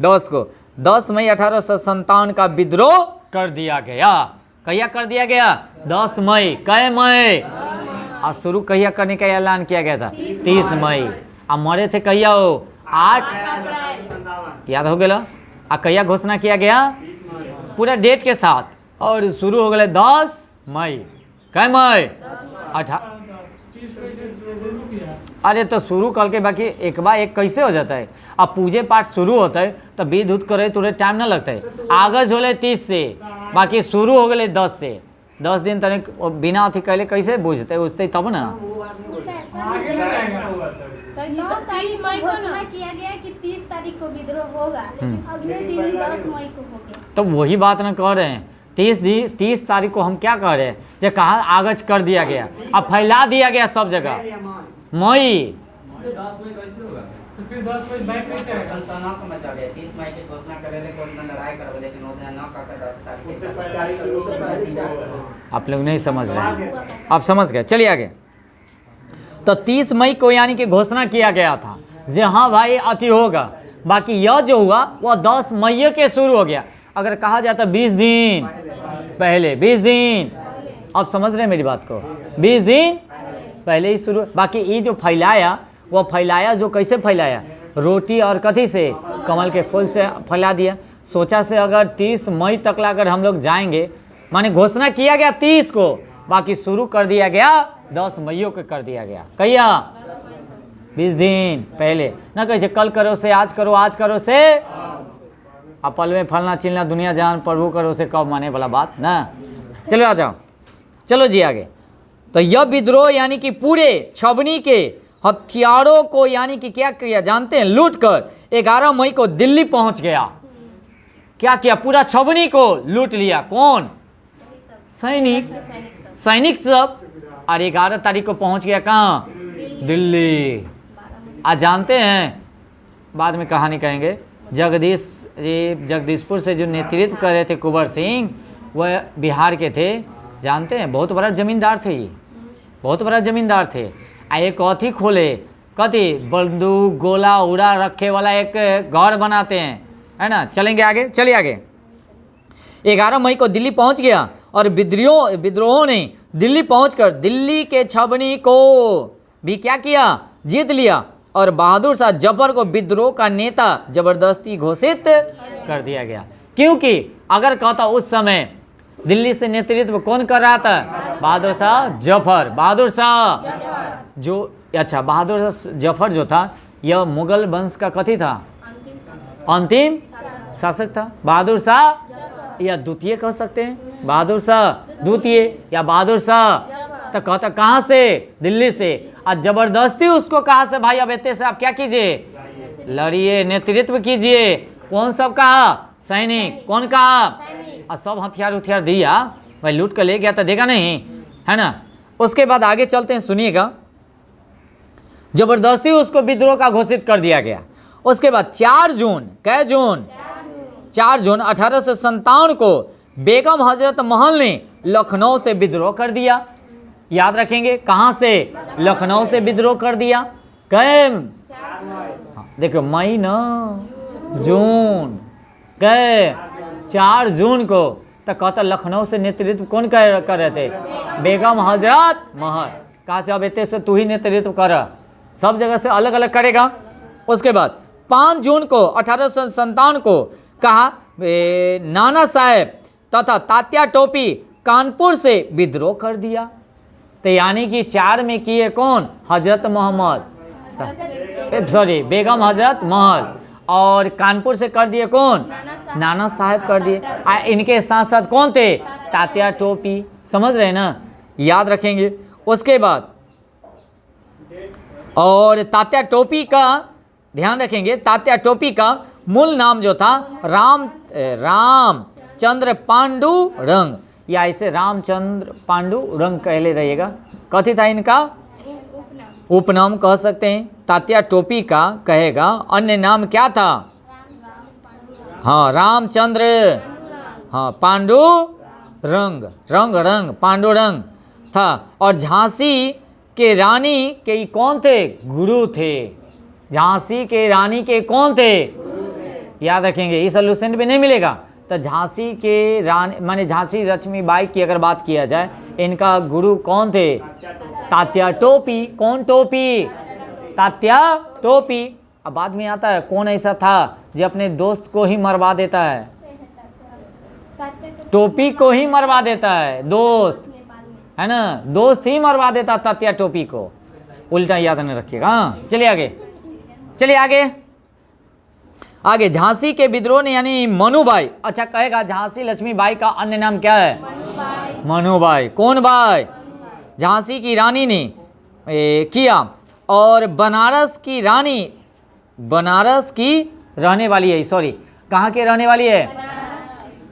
10 को। 10 मई 1857 का विद्रोह कर दिया गया। कहिया कर दिया गया? 10 मई। कै मई? और शुरू कहिया करने का ऐलान किया गया था? 30 मई। अब मरे थे कहिया हो? 8 याद हो गया। और कहिया घोषणा किया गया? पूरा डेट के साथ। और शुरू हो गए 10 मई। कै मई? 18। अरे तो शुरू करके बाकी एक बार एक कैसे हो जाता है? अब पूजे पाठ शुरू होता है तो विध उध करे तुरंत टाइम ना लगता है। आगज होले 30 से, बाकी शुरू हो गए 10 से। 10 दिन तक बिना अथी कैले कैसे बुझते उझते तब ना। 9 तारीख को घोषणा किया गया कि 30 तारीख को विद्रोह होगा, लेकिन अगले दिन ही 10 मई को हो गया। तो वही बात ना कह रहे हैं। 30 तारीख को हम क्या कह रहे हैं? जो कहा आगज कर दिया गया, अब फैला दिया गया सब जगह। मई आप लोग नहीं समझ रहे हैं, आप समझ गए। चलिए आगे। तो 30 मई को यानी कि घोषणा किया गया था जे हाँ भाई अति होगा। बाकी यह जो हुआ वह 10 मई के शुरू हो गया। अगर कहा जाता 20 दिन पहले, 20 दिन, आप समझ रहे हैं मेरी बात को, 20 दिन पहले ही शुरू। बाकी ये जो फैलाया, वह फैलाया जो कैसे फैलाया, रोटी और कथी से, कमल के फूल से फैला दिया। सोचा से अगर 30 मई तक अगर हम लोग जाएंगे, माने घोषणा किया गया 30 को, बाकी शुरू कर दिया गया 10 मई को कर दिया गया। कहिया 20 दिन पहले ना, कैसे कल करो से आज करो, आज करो से अपल में फलना चिलना दुनिया जान प्रभु करो से कब माने वाला बात ना। चलो आ जाओ, चलो जी आगे। तो यह विद्रोह यानी कि पूरे छबनी के हथियारों को यानी कि क्या किया जानते हैं, लूट कर 11 मई को दिल्ली पहुंच गया। क्या किया, पूरा छबनी को लूट लिया। कौन, सैनिक, सैनिक सब। और 11 तारीख को पहुंच गया कहाँ, दिल्ली। आज जानते हैं, बाद में कहानी कहेंगे, जगदीशपुर से जो नेतृत्व कर रहे थे कुंवर सिंह, वह बिहार के थे। जानते हैं, बहुत बड़ा जमींदार थे ये, बहुत बड़ा जमींदार थे। एक कथी खोले, कथी बंदूक गोला उड़ा रखे वाला एक घर बनाते हैं, है ना। चलेंगे आगे, चलिए आगे। 11 मई को दिल्ली पहुंच गया और विद्रोहों ने दिल्ली पहुंचकर दिल्ली के छबनी को भी क्या किया, जीत लिया। और बहादुर शाह जफर को विद्रोह का नेता जबरदस्ती घोषित कर दिया गया। क्योंकि अगर कहता उस समय दिल्ली से नेतृत्व कौन कर रहा था, बहादुर शाह जफर। बहादुर शाह जो, अच्छा, बहादुर शाह जफर जो था, यह मुगल वंश का कथी था, अंतिम शासक था। बहादुर शाह या द्वितीय कह सकते हैं, बहादुर शाह द्वितीय या बहादुर शाह। तो कहता कहाँ से, दिल्ली से। आज जबरदस्ती उसको कहा से भाई अब इतने से आप क्या कीजिए, लड़िए, नेतृत्व कीजिए। कौन सब कहा, सैनिक। कौन कहा, और सब हथियार उथियार दिया, भाई लूट कर ले गया तो देगा नहीं, है ना। उसके बाद आगे चलते हैं, सुनिएगा। जबरदस्ती उसको विद्रोह का घोषित कर दिया गया। उसके बाद 4 जून, कै जून, 4 जून 1857 को बेगम हजरत महल ने लखनऊ से विद्रोह कर दिया। याद रखेंगे, कहाँ से, लखनऊ से विद्रोह कर दिया। कैम, देखो मई न जून, कै 4 जून को। तो कहता लखनऊ से नेतृत्व कौन कर रहे थे, बेगम हजरत महल। कहा से अब इतने से तू ही नेतृत्व कर, सब जगह से अलग अलग करेगा। उसके बाद 5 जून को 1857 को कहा नाना साहेब तथा तात्या टोपी कानपुर से विद्रोह कर दिया। तो यानी कि 4 में किए कौन, हजरत मोहम्मद, सॉरी बेगम हजरत महल, और कानपुर से कर दिए कौन, नाना साहेब कर दिए। इनके साथ साथ कौन थे, तात्या टोपी। समझ रहे ना, याद रखेंगे। उसके बाद और तात्या टोपी का ध्यान रखेंगे, तात्या टोपी का मूल नाम जो था रामचंद्र पांडुरंग, या इसे रामचंद्र पांडुरंग कहले रहिएगा। कथी था इनका, उपनाम कह सकते हैं। तात्या टोपी का कहेगा अन्य नाम क्या था, हाँ रामचंद्र, हाँ पांडुरंग, रंग पांडुरंग था। और झांसी के रानी के कौन थे, गुरु थे। झांसी के रानी के कौन थे, याद रखेंगे, इस एलुसेंट में नहीं मिलेगा। तो झांसी के रानी माने झांसी लक्ष्मीबाई की अगर बात किया जाए, इनका गुरु कौन थे, तात्या टोपी। कौन टोपी, तात्या टोपी। अब बाद में आता है कौन ऐसा था जो अपने दोस्त को ही मरवा देता है, टोपी को ही मरवा देता है, दोस्त है ना, दोस्त ही मरवा देता तात्या टोपी को। उल्टा याद नहीं रखिएगा। हाँ चलिए आगे, चलिए आगे। आगे झांसी के विद्रोह ने यानी मनुबाई, अच्छा कहेगा झांसी लक्ष्मीबाई का अन्य नाम क्या है, मनुबाई। कौन बाई, झांसी की रानी ने किया। और बनारस की रानी, बनारस की रहने वाली है, सॉरी कहाँ के रहने वाली है,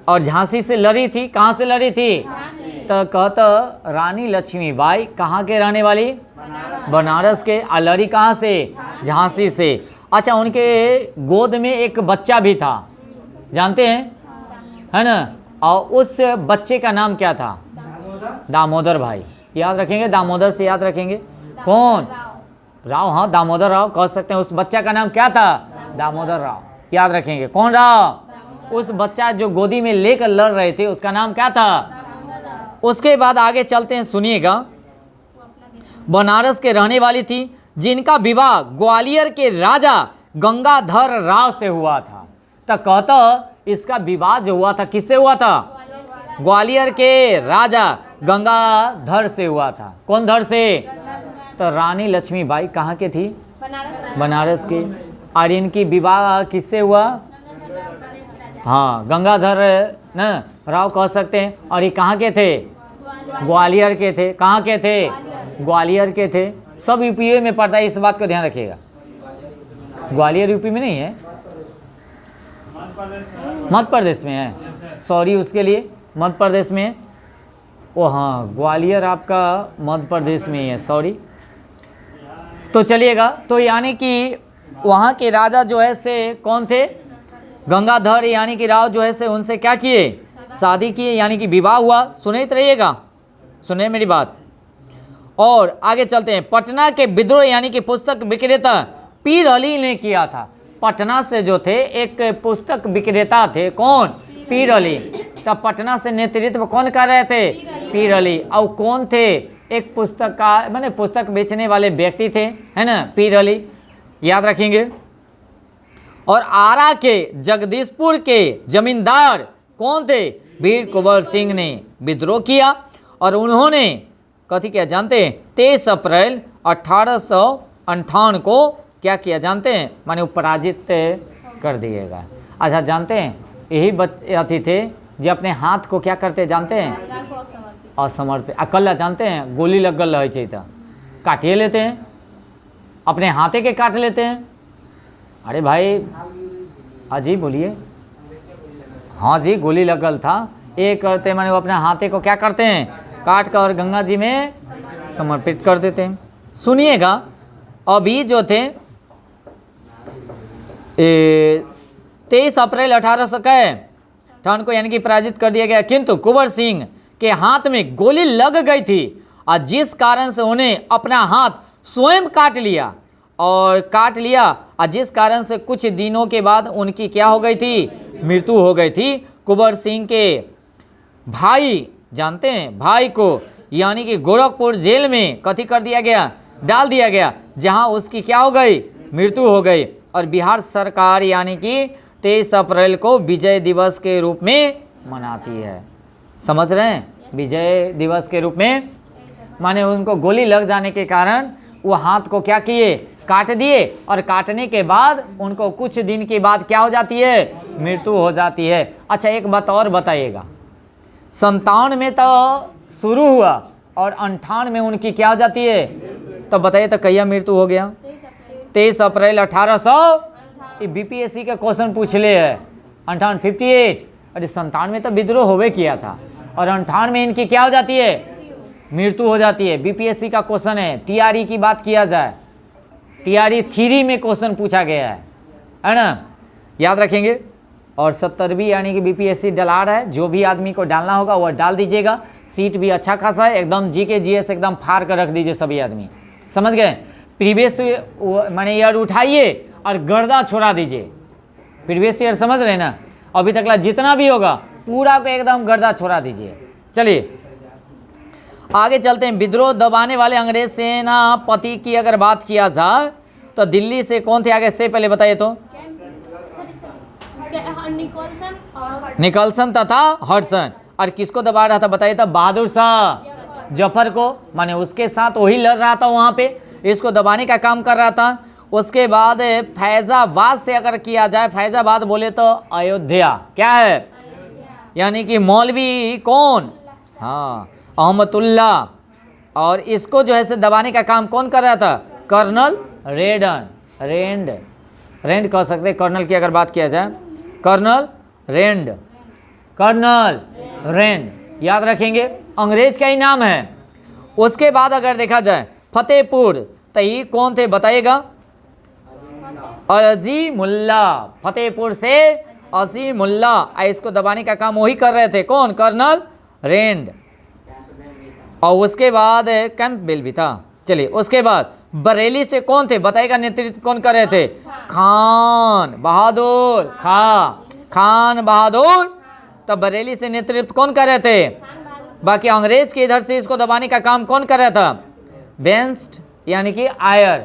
और झांसी से लड़ी थी। कहाँ से लड़ी थी, तो कहता रानी लक्ष्मीबाई कहाँ के रहने वाली, बनारस के। और लड़ी कहाँ से, झांसी से। अच्छा उनके गोद में एक बच्चा भी था, जानते हैं, है ना। और उस बच्चे का नाम क्या था, दामोदर भाई। याद रखेंगे, दामोदर से याद रखेंगे। कौन, राव, हाँ दामोदर राव कह सकते हैं। उस बच्चा का नाम क्या था, दामोदर राव, याद रखेंगे। कौन राव? उस बच्चा जो गोदी में लेकर लड़ रहे थे उसका नाम क्या था? उसके बाद आगे चलते हैं, सुनिएगा। बनारस के रहने वाली थी, जिनका विवाह ग्वालियर के राजा गंगाधर राव से हुआ था। तो कहता इसका विवाह जो हुआ था किससे हुआ था? ग्वालियर के राजा गंगाधर से हुआ था। कौन धर से? तो रानी लक्ष्मीबाई कहाँ के थी? बनारस की। और इनकी विवाह किससे हुआ? हाँ, गंगाधर न राव कह सकते हैं। और ये कहाँ के थे? ग्वालियर के थे। कहाँ के थे? ग्वालियर के थे। सब यूपी में पड़ता है, इस बात को ध्यान रखिएगा। ग्वालियर यूपी में नहीं है, मध्य प्रदेश में है। सॉरी उसके लिए, मध्य प्रदेश में है। ओ हाँ, ग्वालियर आपका मध्य प्रदेश में ही है, सॉरी। तो चलिएगा, तो यानी कि वहाँ के राजा जो है से कौन थे? गंगाधर यानी कि राव जो है से उनसे क्या किए? शादी किए, यानी कि विवाह हुआ। सुने तो रहिएगा, सुने मेरी बात। और आगे चलते हैं। पटना के विद्रोह यानी कि पुस्तक विक्रेता पीर अली ने किया था। पटना से जो थे एक पुस्तक विक्रेता थे, कौन? पीर अली। तब पटना से नेतृत्व कौन कर रहे थे? पीर अली। और कौन थे? एक पुस्तक का माने पुस्तक बेचने वाले व्यक्ति थे, है ना, पीर अली, याद रखेंगे। और आरा के जगदीशपुर के जमींदार कौन थे? वीर कुंवर सिंह ने विद्रोह किया। और उन्होंने कथी किया जानते हैं? 23 अप्रैल 1858 को क्या किया जानते हैं? माने वो पराजित कर दिएगा। अच्छा, जानते हैं यही अथी थे जो अपने हाथ को क्या करते जानते हैं? असमर्पित। अकल्ला जानते हैं, गोली लग गल रहे चाहिए तो काटिए लेते हैं, अपने हाथे के काट लेते हैं। अरे भाई, हाँ जी बोलिए। हाँ जी, गोली लगल था, ये करते माने वो अपने हाथे को क्या करते हैं? काट कर और गंगा जी में समर्पित कर देते हैं। सुनिएगा, अभी जो थे 23 अप्रैल 1858 को यानी कि पराजित कर दिया गया, किंतु कुंवर सिंह के हाथ में गोली लग गई थी और जिस कारण से उन्हें अपना हाथ स्वयं काट लिया और जिस कारण से कुछ दिनों के बाद उनकी क्या हो गई थी? मृत्यु हो गई थी। कुंवर सिंह के भाई जानते हैं, भाई को यानी कि गोरखपुर जेल में कथी कर दिया गया? डाल दिया गया, जहां उसकी क्या हो गई? मृत्यु हो गई। और बिहार सरकार यानी कि 23 अप्रैल को विजय दिवस के रूप में मनाती है। समझ रहे हैं? विजय दिवस के रूप में, माने उनको गोली लग जाने के कारण वो हाथ को क्या किए? काट दिए। और काटने के बाद उनको कुछ दिन के बाद क्या हो जाती है? मृत्यु हो जाती है। अच्छा, एक बात और बताइएगा, 57 में तो शुरू हुआ और 58 में उनकी क्या हो जाती है? तो बताइए तो कहिया मृत्यु हो गया? 23 अप्रैल 1800। बीपीएससी का क्वेश्चन पूछ ले है 58 अरे 57 में तो विद्रोह होवे किया था और 58 में इनकी क्या हो जाती है? मृत्यु हो जाती है। बीपीएससी का क्वेश्चन है। टीआरई की बात किया जाए, टीआरई 3 में क्वेश्चन पूछा गया है ना, याद रखेंगे। और 70वीं यानी कि बीपीएससी डला रहा है, जो भी आदमी को डालना होगा वह डाल दीजिएगा। सीट भी अच्छा खासा है, एकदम जीके जीएस एकदम फाड़ कर रख दीजिए सभी आदमी, समझ गए? प्रीवियस माने ईयर उठाइए और गर्दा छोड़ा दीजिए। प्रीवियस ईयर समझ रहे ना, अभी तक ला जितना भी होगा पूरा को एकदम गर्दा छोड़ा दीजिए। चलिए आगे चलते हैं। विद्रोह दबाने वाले अंग्रेज सेनापति की अगर बात किया जाए तो दिल्ली से कौन थे? आगे से पहले बताइए तो। निकलसन तथा हडसन। और किसको दबा रहा था बताइए तो? बहादुर शाह जफर को, माने उसके साथ वही लड़ रहा था वहाँ पे, इसको दबाने का काम कर रहा था। उसके बाद फैजाबाद से अगर किया जाए, फैजाबाद बोले तो अयोध्या, क्या है? यानी कि मौलवी कौन? हाँ, अहमदुल्ला। और इसको जो है से दबाने का काम कौन कर रहा था? कर्नल रेंड कह सकते हैं कर्नल की अगर बात किया जाए, कर्नल रेंड, याद रखेंगे, अंग्रेज का ही नाम है। उसके बाद अगर देखा जाए फतेहपुर, तो ये कौन थे बताइएगा? अजीमुल्ला। फतेहपुर से अजीमुल्ला, इसको दबाने का काम वही कर रहे थे, कौन? Colonel Rand. और उसके बाद कैंपबेल भी था। चलिए उसके बाद बरेली से कौन थे बताएगा, नेतृत्व कौन कर रहे थे? खान बहादुर, खान बहादुर। तब बरेली से नेतृत्व कौन कर रहे थे? बाकी अंग्रेज के इधर से इसको दबाने का काम कौन कर रहा था? बेंस्ट यानी कि आयर,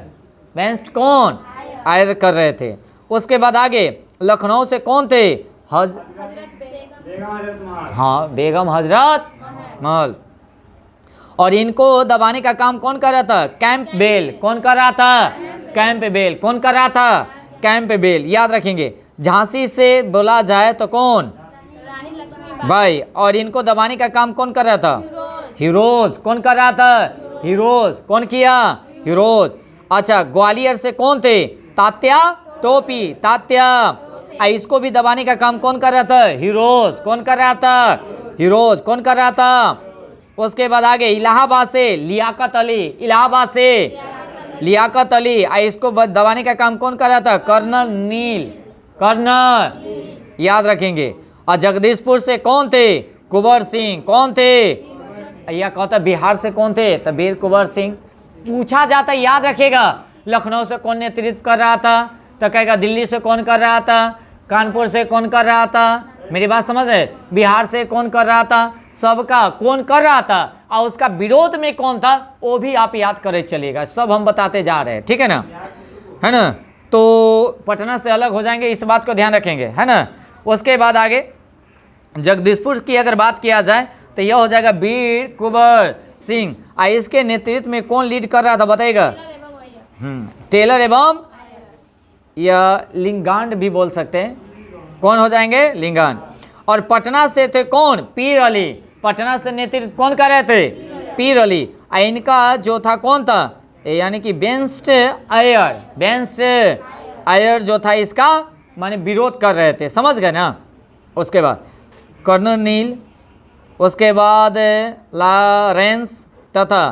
बेंस्ट कौन? आयर कर रहे थे। उसके बाद आगे लखनऊ से कौन थे? हाँ, बेगम हजरत महल। और इनको दबाने का काम कौन कर रहा था? कैंपबेल। कौन कर रहा था? कैंपबेल। कौन कर रहा था? कैंपबेल। याद रखेंगे। झांसी से बोला जाए तो कौन? भाई। और इनको दबाने का काम कौन कर रहा था? हीरोज। कौन कर रहा था? हीरोज। कौन किया? हीरोज। अच्छा, ग्वालियर से कौन थे? तात्या टोपी, तात्या। इसको भी दबाने का काम कौन कर रहा था? हीरोज। कौन कर रहा था? हीरोज। कौन कर रहा था? उसके बाद आगे इलाहाबाद से लियाकत अली, इलाहाबाद से लियाकत अली। इसको दबाने का काम कौन कर रहा था? कर्नल नील, कर्नल। याद रखेंगे। और जगदीशपुर से कौन थे? कुंवर सिंह। कौन थे? यह कहता बिहार से कौन थे? तो वीर कुंवर सिंह। पूछा जाता याद रखेगा। लखनऊ से कौन नेतृत्व कर रहा था? तो कहेगा दिल्ली से कौन कर रहा था? कानपुर से कौन कर रहा था? मेरी बात समझ है? बिहार से कौन कर रहा था? सबका कौन कर रहा था? और उसका विरोध में कौन था वो भी आप याद करे चलिएगा। सब हम बताते जा रहे हैं, ठीक है ना? है ना? तो पटना से अलग हो जाएंगे, इस बात को ध्यान रखेंगे, है ना? उसके बाद आगे जगदीशपुर की अगर बात किया जाए तो यह हो जाएगा वीर कुंवर सिंह। इसके नेतृत्व में कौन लीड कर रहा था बताइएगा? टेलर एवं या लिंगांड भी बोल सकते हैं। कौन हो जाएंगे? लिंगांड। और पटना से थे कौन? पीर अली। पटना से नेतृत्व कौन कर रहे थे? पीर अली। इनका जो था कौन था? यानी कि बेंस्ट आयर, बेंस्ट आयर जो था इसका माने विरोध कर रहे थे, समझ गए ना? उसके बाद कर्नल नील, उसके बाद लॉरेंस तथा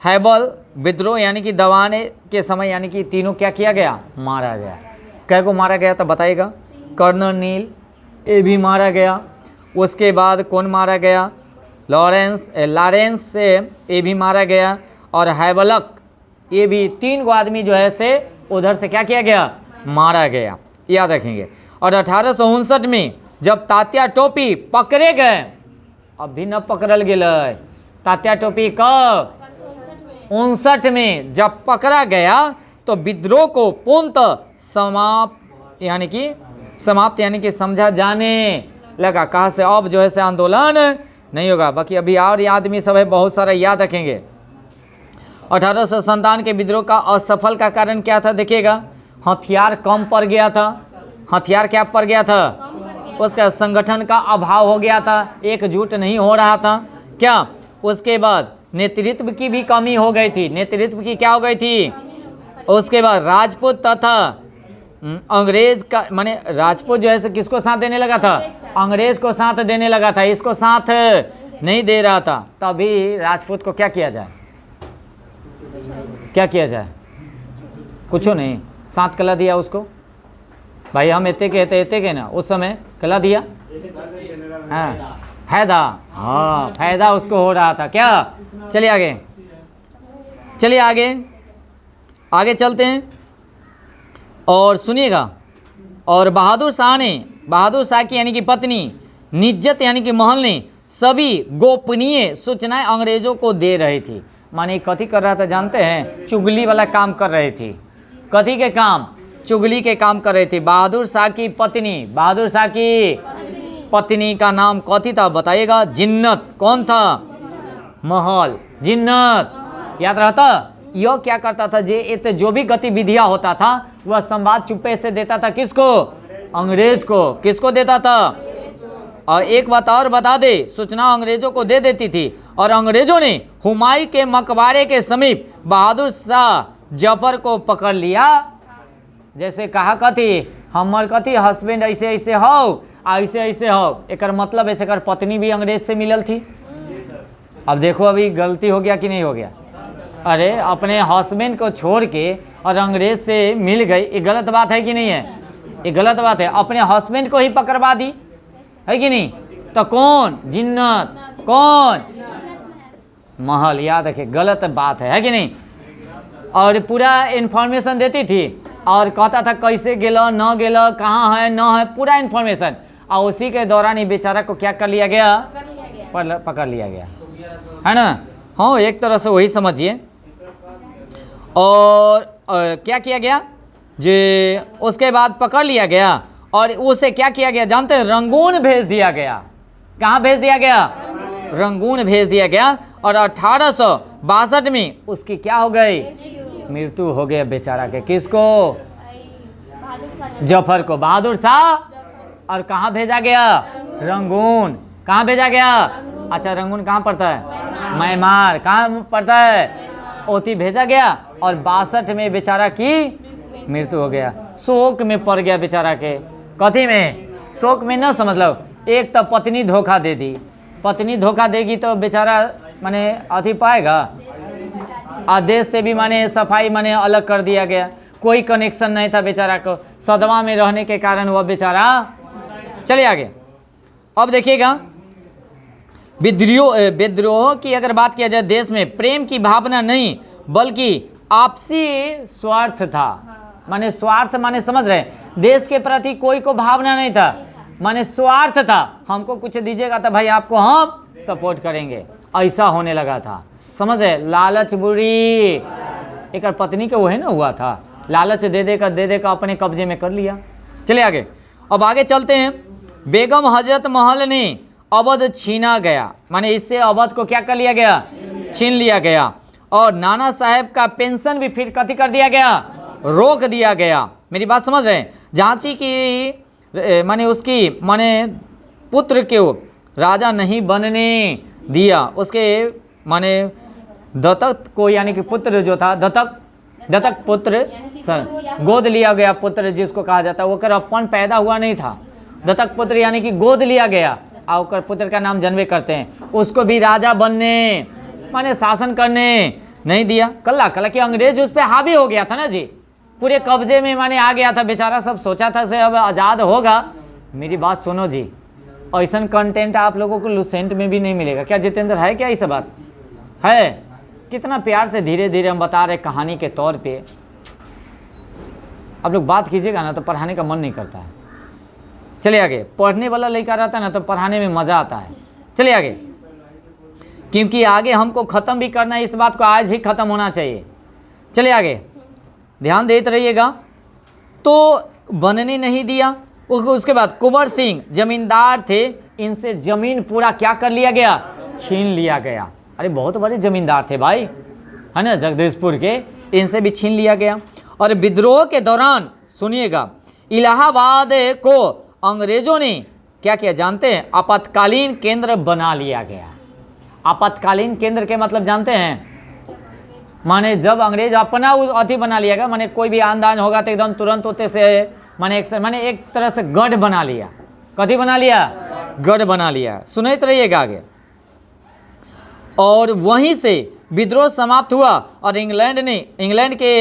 हैबल विद्रोह यानी कि दबाने के समय यानी कि तीनों क्या किया गया? मारा गया। कै को मारा गया तो बताइएगा? कर्नल नील ये भी मारा गया। उसके बाद कौन मारा गया? लॉरेंस से ये भी मारा गया। और हैबलक ये भी 3 गो आदमी जो है से उधर से क्या किया गया? मारा गया। याद रखेंगे। और 1859 में जब तात्या टोपी पकड़े गए, अभी न पकड़ल गए तात्या टोपी, कब? 59 में जब पकड़ा गया तो विद्रोह को पूर्णतः समाप्त यानी कि समझा जाने लगा। कहाँ से? अब जो है से आंदोलन नहीं होगा। बाकी अभी और आदमी सब है बहुत सारा, याद रखेंगे। 1857 के विद्रोह का असफल का कारण क्या था देखिएगा? हथियार कम पड़ गया था। हथियार क्या पड़ गया था? उसका संगठन का अभाव हो गया था, एकजुट नहीं हो रहा था क्या? उसके बाद नेतृत्व की भी कमी हो गई थी। नेतृत्व की क्या हो गई थी? उसके बाद राजपूत तथा अंग्रेज का माने राजपूत जो है से किसको साथ देने लगा था? अंग्रेज को साथ देने लगा था, इसको साथ नहीं दे रहा था। तभी राजपूत को क्या किया जाए? क्या किया जाए? कुछ नहीं, साथ कला दिया उसको। भाई हम एते के ना उस समय कला दिया। हाँ फायदा, हाँ फायदा उसको हो रहा था क्या? चलिए आगे, चलिए आगे चलते हैं और सुनिएगा। और बहादुर शाह की यानी कि पत्नी निज्जत यानी कि महल ने सभी गोपनीय सूचनाएं अंग्रेजों को दे रही थी। माने कथी कर रहा था जानते हैं? चुगली वाला काम कर रही थी। कथी के काम? चुगली के काम कर रही थी। बहादुर शाह की पत्नी का नाम कथी था बताइएगा? जिन्नत। कौन था? महल, जिन्नत। याद रहता? यह क्या करता था? जो भी गतिविधियां होता था वह संवाद चुप्पे से देता था। किसको? अंग्रेज को। किसको देता था? और एक बात और बता दे, सूचना अंग्रेजों को दे देती थी। और अंग्रेजों ने हुमायूं के मकबरे के समीप बहादुर शाह जफर को पकड़ लिया। जैसे कहा कथी? हमर कथी हस्बैंड ऐसे ऐसे हो, ऐसे ऐसे हो। एक मतलब ऐसे कर पत्नी भी अंग्रेज से मिलल थी। अब देखो अभी गलती हो गया कि नहीं हो गया? अरे अपने हस्बैंड को छोड़ के और अंग्रेज से मिल गई, ये गलत बात है कि नहीं है? ये गलत बात है। अपने हस्बैंड को ही पकड़वा दी है कि नहीं? तो कौन? जिन्नत। कौन? महल। याद रखे, गलत बात है कि नहीं? और पूरा इन्फॉर्मेशन देती थी और कहता था कैसे गेला न गेला, कहाँ है न है, पूरा इन्फॉर्मेशन। और उसी के दौरान ही बेचारा को क्या कर लिया गया, पकड़ लिया गया, है ना। हाँ, एक तरह से वही समझिए। और क्या किया गया जे, उसके बाद पकड़ लिया गया और उसे क्या किया गया जानते हैं, रंगून भेज दिया गया। कहाँ भेज दिया गया, रंगून भेज दिया गया। और 1862 में उसकी क्या हो गई, मृत्यु हो गया बेचारा के। किसको, जफर को, बहादुर शाह। और कहाँ भेजा गया, रंगून। कहाँ भेजा गया, अच्छा रंगून कहाँ पड़ता है, म्यांमार। कहाँ पड़ता है, ओती भेजा गया। और 62 में बेचारा की मृत्यु हो गया। शोक में पड़ गया बेचारा के। कथी में, शोक में न समझ लो। एक तो पत्नी धोखा दे दी, पत्नी धोखा देगी तो बेचारा माने अथी पाएगा। आदेश से भी माने सफाई माने अलग कर दिया गया, कोई कनेक्शन नहीं था बेचारा को। सदमा में रहने के कारण वह बेचारा। चलिए आगे। अब देखिएगा, विद्रोह की अगर बात किया जाए, देश में प्रेम की भावना नहीं बल्कि आपसी स्वार्थ था। माने स्वार्थ माने समझ रहे हैं, देश के प्रति कोई को भावना नहीं था, माने स्वार्थ था। हमको कुछ दीजिएगा तो भाई आपको हम सपोर्ट करेंगे, ऐसा होने लगा था। समझ रहे, लालच बुरी। एक पत्नी के वो है ना हुआ था, लालच दे दे का अपने कब्जे में कर लिया। चलिए आगे। अब आगे चलते हैं। बेगम हजरत महल ने अवध छीना गया, माने इससे अवध को क्या कर लिया गया, छीन लिया गया। और नाना साहेब का पेंशन भी फिर कथी कर दिया गया, रोक दिया गया। मेरी बात समझ रहे हैं। झांसी की माने उसकी माने पुत्र को राजा नहीं बनने दिया, उसके माने दत्तक को, यानी कि पुत्र जो था दत्तक पुत्र, गोद लिया गया पुत्र जिसको कहा जाता है, वो कर अपन पैदा हुआ नहीं था। दत्तक पुत्र यानी कि गोद लिया गया, और पुत्र का नाम जनवे करते हैं। उसको भी राजा बनने माने शासन करने नहीं दिया। कल्ला कि अंग्रेज उस पर हावी हो गया था ना जी, पूरे कब्जे में माने आ गया था बेचारा। सब सोचा था से अब आज़ाद होगा। मेरी बात सुनो जी, ऐसा कंटेंट आप लोगों को लुसेंट में भी नहीं मिलेगा। क्या जितेंद्र है क्या ऐसा बात है? कितना प्यार से धीरे धीरे हम बता रहे कहानी के तौर पे। आप लोग बात कीजिएगा ना तो पढ़ाने का मन नहीं करता है। चलिए आगे। पढ़ने वाला लड़का रहता है ना तो पढ़ाने में मज़ा आता है। चलिए आगे, क्योंकि आगे हमको ख़त्म भी करना है, इस बात को आज ही ख़त्म होना चाहिए। चलिए आगे, ध्यान देते रहिएगा। तो बनने नहीं दिया। उसके बाद कुंवर सिंह जमींदार थे, इनसे ज़मीन पूरा क्या कर लिया गया, छीन लिया गया। अरे बहुत बड़े जमींदार थे भाई, है ना, जगदीशपुर के, इनसे भी छीन लिया गया। और विद्रोह के दौरान सुनिएगा, इलाहाबाद को अंग्रेजों ने क्या किया जानते हैं, आपातकालीन केंद्र बना लिया गया। आपातकालीन केंद्र के मतलब जानते हैं, माने जब अंग्रेज अपना अथी बना लिया गया, माने कोई भी आंदोलन होगा तो एकदम तुरंत होते से माने एक तरह से गढ़ बना लिया। कथी बना लिया, गढ़ बना लिया। सुनते रहिएगा आगे। और वहीं से विद्रोह समाप्त हुआ और इंग्लैंड के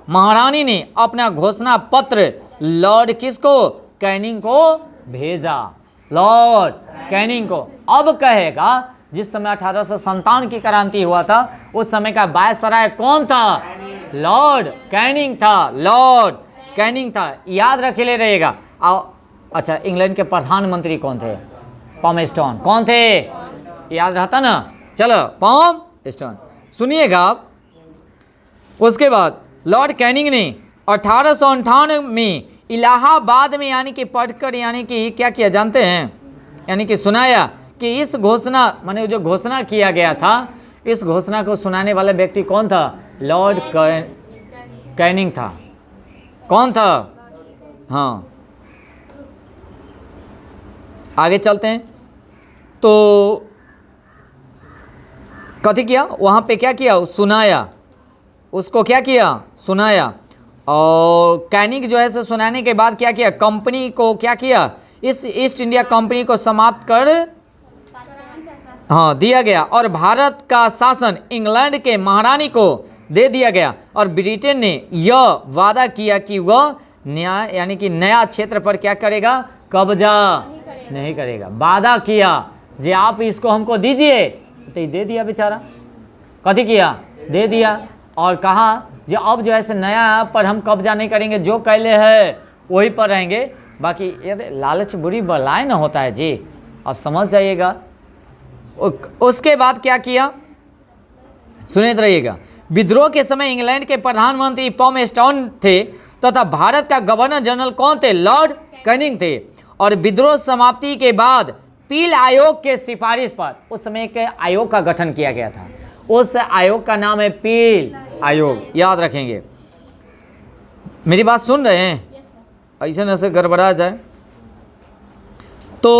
महारानी ने अपना घोषणा पत्र लॉर्ड किसको, कैनिंग को भेजा। लॉर्ड कैनिंग को। अब कहेगा जिस समय 1857 की क्रांति हुआ था उस समय का वायसराय कौन था, लॉर्ड कैनिंग था। लॉर्ड कैनिंग था, याद रखे ले रहेगा। अच्छा, इंग्लैंड के प्रधानमंत्री कौन थे, पॉमस्टोन। कौन थे, याद रहता ना। चलो, पॉमस्टोन सुनिएगा आप। उसके बाद लॉर्ड कैनिंग ने 1858 में इलाहाबाद में यानी कि पढ़कर यानी कि क्या किया जानते हैं, यानी कि सुनाया कि इस घोषणा माने जो घोषणा किया गया था, इस घोषणा को सुनाने वाला व्यक्ति कौन था, लॉर्ड कैनिंग था। कौन था, हाँ। आगे चलते हैं। तो कथी किया वहाँ पे, क्या किया, सुनाया, उसको क्या किया, सुनाया। और कैनिंग जो है सो सुनाने के बाद क्या किया, कंपनी को क्या किया, इस ईस्ट इंडिया कंपनी को समाप्त कर हाँ दिया गया और भारत का शासन इंग्लैंड के महारानी को दे दिया गया। और ब्रिटेन ने यह वादा किया कि वह न्याय यानी कि नया क्षेत्र पर क्या करेगा, कब्जा नहीं करेगा। वादा किया जे आप इसको हमको दीजिए, तो दे दिया बेचारा। कथी किया, दे दिया। और कहा जो अब जो है नया पर हम कब्जा नहीं करेंगे, जो कैले है वही पर रहेंगे, बाकी ये लालच बुरी बलाएं न होता है जी, आप समझ जाइएगा। उसके बाद क्या किया सुनिए रहिएगा। विद्रोह के समय इंग्लैंड के प्रधानमंत्री पॉमस्टाउन थे तथा भारत का गवर्नर जनरल कौन थे? लॉर्ड कैनिंग थे। और विद्रोह समाप्ति के बाद पील आयोग के सिफारिश पर उस समय के आयोग का गठन किया गया था। उस आयोग का नाम है पील आयोग, याद रखेंगे। मेरी बात सुन रहे हैं? ऐसे न से गड़बड़ा जाए तो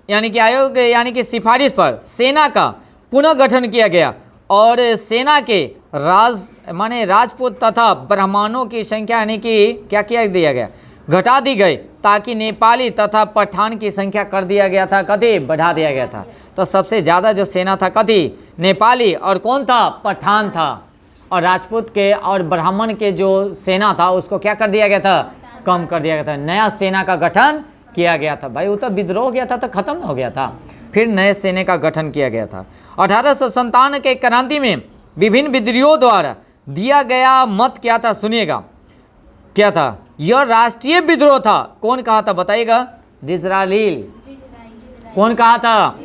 यानी कि आयोग यानी कि सिफारिश पर सेना का पुनः गठन किया गया और सेना के राजपूत तथा ब्राह्मणों की संख्या यानी कि क्या किया दिया गया? घटा दी गई, ताकि नेपाली तथा पठान की संख्या कर दिया गया था, कथी बढ़ा दिया गया था। तो सबसे ज़्यादा जो सेना था कथी? नेपाली, और कौन था? पठान था। और राजपूत के और ब्राह्मण के जो सेना था उसको क्या कर दिया गया था? कम कर दिया गया था। नया सेना का गठन किया गया था। भाई वो तो विद्रोह हो गया था तो खत्म हो गया था, फिर नए सेना का गठन किया गया था। 1857 के क्रांति में विभिन्न विद्रोहियों द्वारा दिया गया मत क्या था? सुनिएगा क्या था? यह राष्ट्रीय विद्रोह था। कौन कहा था बताइएगा? डिज़राइल। कौन कहा था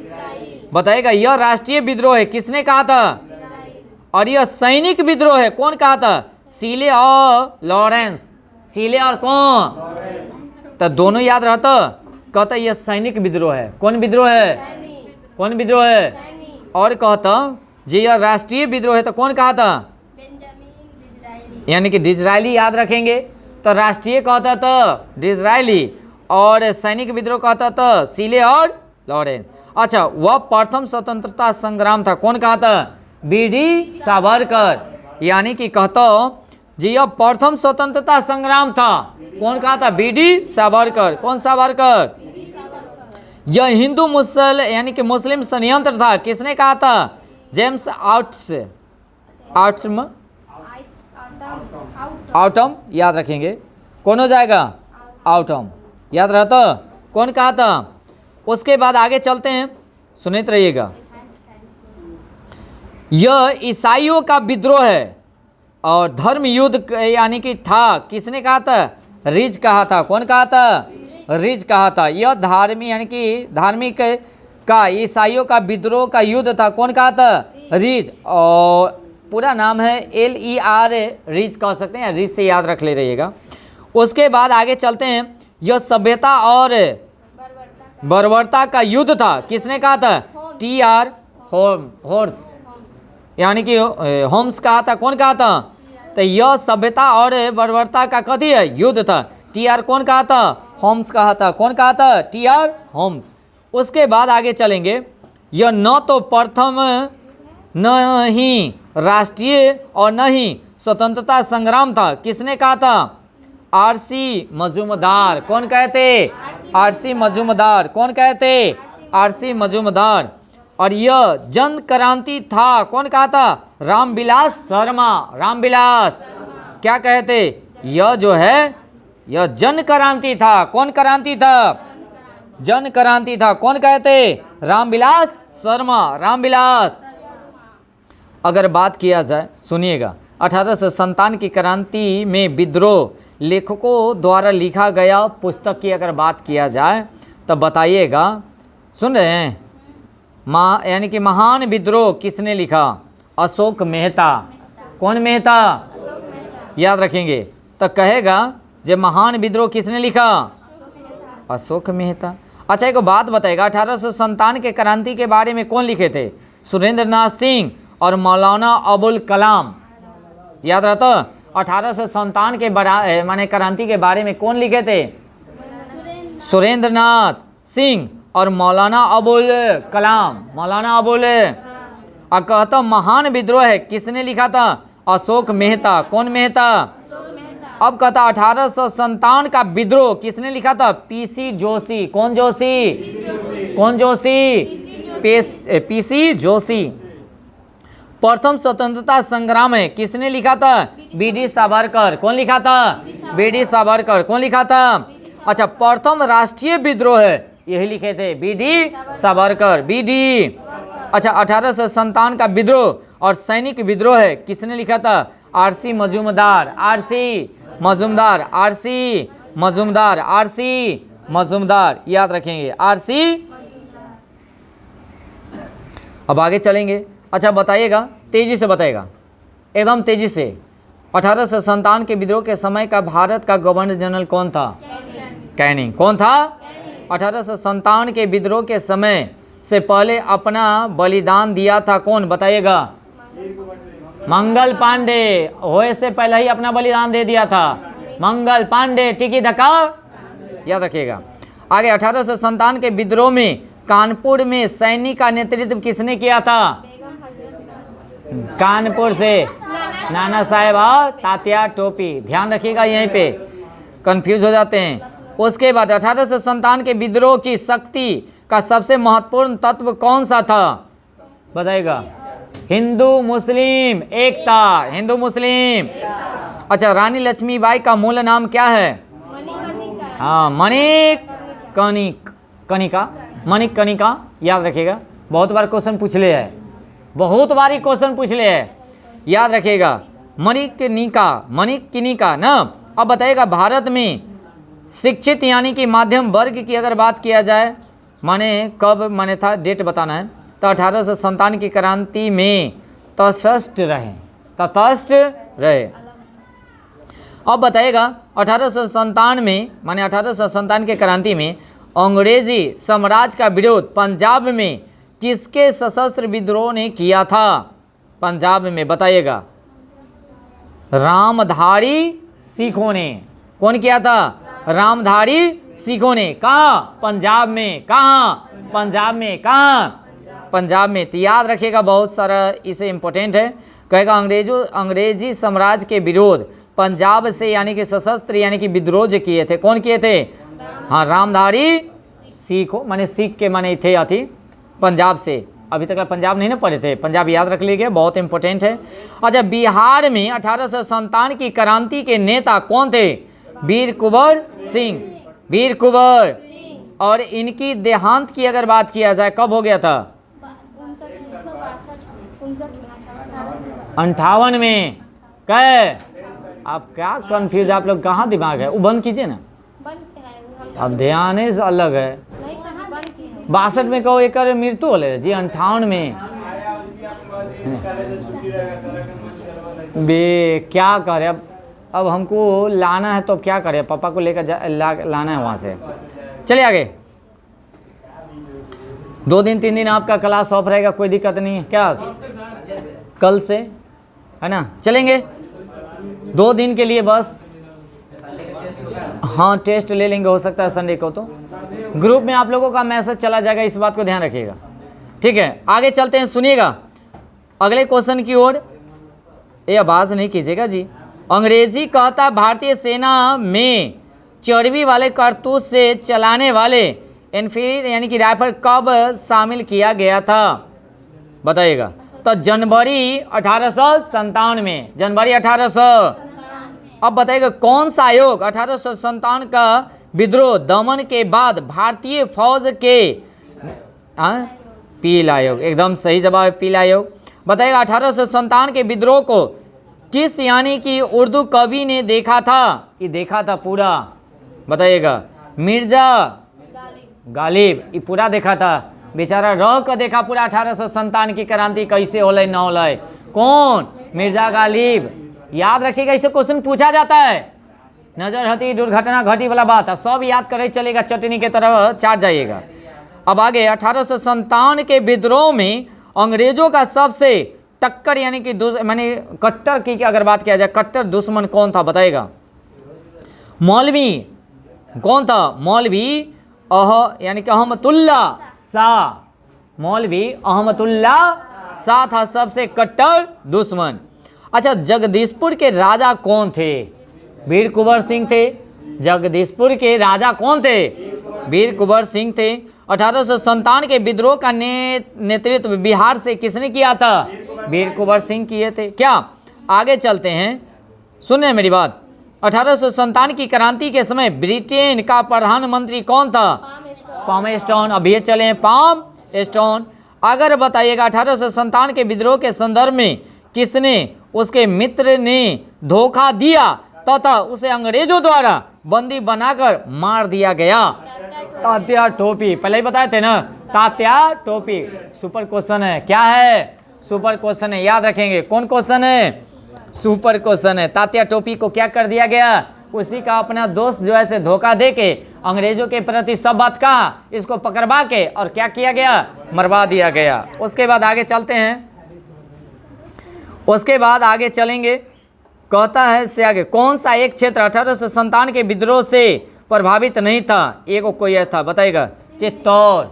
बताइएगा? यह राष्ट्रीय विद्रोह है, किसने कहा था? और यह सैनिक विद्रोह है, कौन कहा था? सीले और लॉरेंस। सीले और कौन? तो दोनों याद रहता। कहता यह सैनिक विद्रोह है। कौन विद्रोह है? कौन विद्रोह है? और कहता जी यह राष्ट्रीय विद्रोह है, तो कौन कहा था? यानी कि डिज़राइली याद रखेंगे। तो राष्ट्रीय कहता था डिज़राइली और सैनिक विद्रोह कहता था सीले और लॉरेंस। अच्छा, वह प्रथम स्वतंत्रता संग्राम था, कौन कहा था? बीडी सावरकर। यानी कि कहता जी यह प्रथम स्वतंत्रता संग्राम था, कौन कहा था? बीडी सावरकर। कौन सावरकर? यह हिंदू मुसल यानी कि मुस्लिम षड्यंत्र था, किसने कहा था? जेम्स आउटम याद रखेंगे। कौन हो जाएगा? आउटम याद रहता। कौन कहा था? उसके बाद आगे चलते हैं, सुनित रहिएगा। यह ईसाइयों का विद्रोह है और धर्म युद्ध यानी कि था, किसने कहा था? रिज कहा था। कौन कहा था? रिज कहा था। यह धार्मिक यानी कि धार्मिक का ईसाइयों का विद्रोह का युद्ध था, कौन कहा था? रिज। और पूरा नाम है LER, रिज कह सकते हैं, रिज से याद रख ले रहिएगा। उसके बाद आगे चलते हैं। यह सभ्यता और बर्बरता का युद्ध था, किसने कहा था? TR होम्स यानी कि होम्स कहा था। कौन कहा था? तो यह सभ्यता और बर्बरता का कथी है? युद्ध था। TR कौन कहा था? होम्स कहा था। कौन कहा था? TR Holmes. उसके बाद आगे चलेंगे। यह न तो प्रथम न ही राष्ट्रीय और न ही स्वतंत्रता संग्राम था, किसने कहा था? RC मजूमदार। कौन कहते? RC मजूमदार। कौन कहते? RC मजूमदार। और यह जन क्रांति था, कौन कहा था? रामविलास शर्मा। रामविलास क्या कहते? यह जो है यह जन क्रांति था। कौन क्रांति था? जन क्रांति था। कौन कहते? रामविलास शर्मा। रामविलास। अगर बात किया जाए, सुनिएगा, 1857 की क्रांति में विद्रोह लेखकों द्वारा लिखा गया पुस्तक की अगर बात किया जाए तो बताइएगा। सुन रहे हैं? यानी कि महान विद्रोह किसने लिखा? अशोक मेहता। कौन मेहता? याद रखेंगे। तो कहेगा जे महान विद्रोह किसने लिखा? अशोक मेहता। अच्छा, एक बात बताएगा, 1857 के क्रांति के बारे में कौन लिखे थे? सुरेंद्र नाथ सिंह और मौलाना अबुल कलाम। याद रहता? 1857 के माने क्रांति के बारे में कौन लिखे थे? सुरेंद्र नाथ सिंह और मौलाना अबुल कलाम। मौलाना अबुल कहता महान विद्रोह है, किसने लिखा था? अशोक मेहता। कौन मेहता? अब कहता 1857 का विद्रोह किसने लिखा था? PC जोशी। कौन जोशी? कौन जोशी? PC जोशी। प्रथम स्वतंत्रता संग्राम है, किसने लिखा था? BD सावरकर। कौन लिखा था? BD सावरकर। कौन लिखा था? अच्छा, प्रथम राष्ट्रीय विद्रोह है, यही लिखे थे BD सावरकर। BD। अच्छा, 1857 का विद्रोह और सैनिक विद्रोह है, किसने लिखा था? RC Majumdar, RC Majumdar, RC Majumdar, RC Majumdar, याद रखेंगे आरसी। अब आगे चलेंगे। अच्छा बताइएगा, तेजी से बताइएगा, एकदम तेजी से। 1857 के विद्रोह के समय का भारत का गवर्नर जनरल कौन था? कैनिंग। कौन था? 1857 के विद्रोह के समय से पहले अपना बलिदान दिया था कौन? बताइएगा। मंगल पांडे। होए से पहले ही अपना बलिदान दे दिया था मंगल पांडे। टिकी धक्का, याद रखिएगा। आगे 1857 के विद्रोह में कानपुर में सैनिक का नेतृत्व किसने किया था? कानपुर से नाना साहेब और तात्या टोपी। ध्यान रखिएगा, यहीं पे कंफ्यूज हो जाते हैं। उसके बाद 1857 के विद्रोह की शक्ति का सबसे महत्वपूर्ण तत्व कौन सा था? बताइएगा। हिंदू मुस्लिम एकता, हिंदू मुस्लिम। अच्छा, रानी लक्ष्मीबाई का मूल नाम क्या है? हाँ, मणिक कनिका, याद रखिएगा। बहुत बार क्वेश्चन पूछ ले है, बहुत बारी क्वेश्चन पूछ ले है, याद रखिएगा। मणिकर्णिका ना। अब बताइएगा, भारत में शिक्षित यानी कि मध्यम वर्ग की अगर बात किया जाए, माने कब माने था, डेट बताना है, तो 1857 की क्रांति में तटस्थ रहे। अब बताइएगा 1857 में माने 1857 के क्रांति में अंग्रेजी साम्राज्य का विरोध पंजाब में किसके सशस्त्र विद्रोह ने किया था? पंजाब में बताइएगा। रामधारी सिखों ने। कौन किया था? रामधारी सिखों ने। कहाँ? पंजाब में। कहाँ? पंजाब में। कहाँ? पंजाब में। तो याद रखिएगा, बहुत सारा इसे इम्पोर्टेंट है। कहेगा अंग्रेजी साम्राज्य के विरोध पंजाब से यानी कि सशस्त्र यानी कि विद्रोह जो किए थे, कौन किए थे? हाँ, रामधारी सिखों माने सिख के माने थे अथी पंजाब से। अभी तक पंजाब नहीं ना पढ़े थे, पंजाब याद रख लीजिए, बहुत इंपॉर्टेंट है। अच्छा, बिहार में 1857 की क्रांति के नेता कौन थे? वीर कुंवर सिंह। वीर कुंवर। और इनकी देहांत की अगर बात किया जाए, कब हो गया था? 58 में। कहे आप क्या कंफ्यूज, आप लोग कहाँ दिमाग है? वो बंद कीजिए ना, अब ध्यान से अलग है। 62 में कहो एक मृत्यु होले जी, 58 में। बे क्या करे अब हमको लाना है तो क्या करें, पापा को लेकर लाना है वहाँ से। चलिए आगे। 2 दिन 3 दिन आपका क्लास ऑफ रहेगा, कोई दिक्कत नहीं है क्या? कल से है ना, चलेंगे 2 दिन के लिए बस। हाँ, टेस्ट ले लेंगे, हो सकता है संडे को। तो ग्रुप में आप लोगों का मैसेज चला जाएगा, इस बात को ध्यान रखिएगा, ठीक है। आगे चलते हैं, सुनिएगा अगले क्वेश्चन की ओर। ये आवाज़ नहीं कीजिएगा जी। अंग्रेजी कहता भारतीय सेना में चर्बी वाले कारतूस से चलाने वाले एनफील्ड यानी कि राइफल कब शामिल किया गया था? बताइएगा। तो जनवरी 1857 में, जनवरी 1800। अब बताइएगा कौन सा आयोग 1857 का विद्रोह दमन के बाद भारतीय फौज के? पील आयोग, एकदम सही जवाब है, पील आयोग। बताइएगा 1857 के विद्रोह को किस यानी कि उर्दू कवि ने देखा था? ये देखा था पूरा, बताइएगा। मिर्जा गालिब, ये पूरा देखा था, बेचारा रह कर देखा पूरा 1857 की क्रांति कैसे होले न होले। कौन? मिर्जा गालिब। याद रखिएगा, इससे क्वेश्चन पूछा जाता है। नजर हटी दुर्घटना घटी वाला बात है, सब याद करे चलेगा, चटनी के तरह चाट जाइएगा। अब आगे 1857 के विद्रोह में अंग्रेजों का सबसे टक्कर यानी कि माने कट्टर की अगर बात किया जाए, कट्टर दुश्मन कौन था? बताइएगा। मौलवी कौन था? मौलवी यानी कि अहमदुल्ला शाह। मौलवी अहमदुल्ला शाह था सबसे कट्टर दुश्मन। अच्छा, जगदीशपुर के राजा कौन थे? वीर कुंवर सिंह थे। जगदीशपुर के राजा कौन थे? वीर कुंवर सिंह थे। 1857 के विद्रोह का नेतृत्व बिहार से किसने किया था? वीर कुंवर सिंह किए थे। क्या? आगे चलते हैं, सुनिए मेरी बात। 1857 की क्रांति के समय ब्रिटेन का प्रधानमंत्री कौन था? पामस्टोन। अब ये चले पामस्टोन। अगर बताइएगा 1857 के विद्रोह के संदर्भ में किसने उसके मित्र ने धोखा दिया तथा उसे अंग्रेजों द्वारा बंदी बनाकर मार दिया गया। तात्या टोपी, पहले ही बताए थे ना, तात्या टोपी सुपर क्वेश्चन है। क्या है? सुपर क्वेश्चन है, याद रखेंगे। कौन क्वेश्चन है? सुपर क्वेश्चन है। तात्या टोपी को क्या कर दिया गया? उसी का अपना दोस्त जो है से धोखा दे के अंग्रेजों के प्रति सब बात कहा, इसको पकड़वा के और क्या किया गया? मरवा दिया गया। उसके बाद आगे चलते हैं, उसके बाद आगे चलेंगे। कहता है इससे आगे, कौन सा एक क्षेत्र 1857 के विद्रोह से प्रभावित नहीं था? एक कोई था, बताइएगा। चित्तौड़।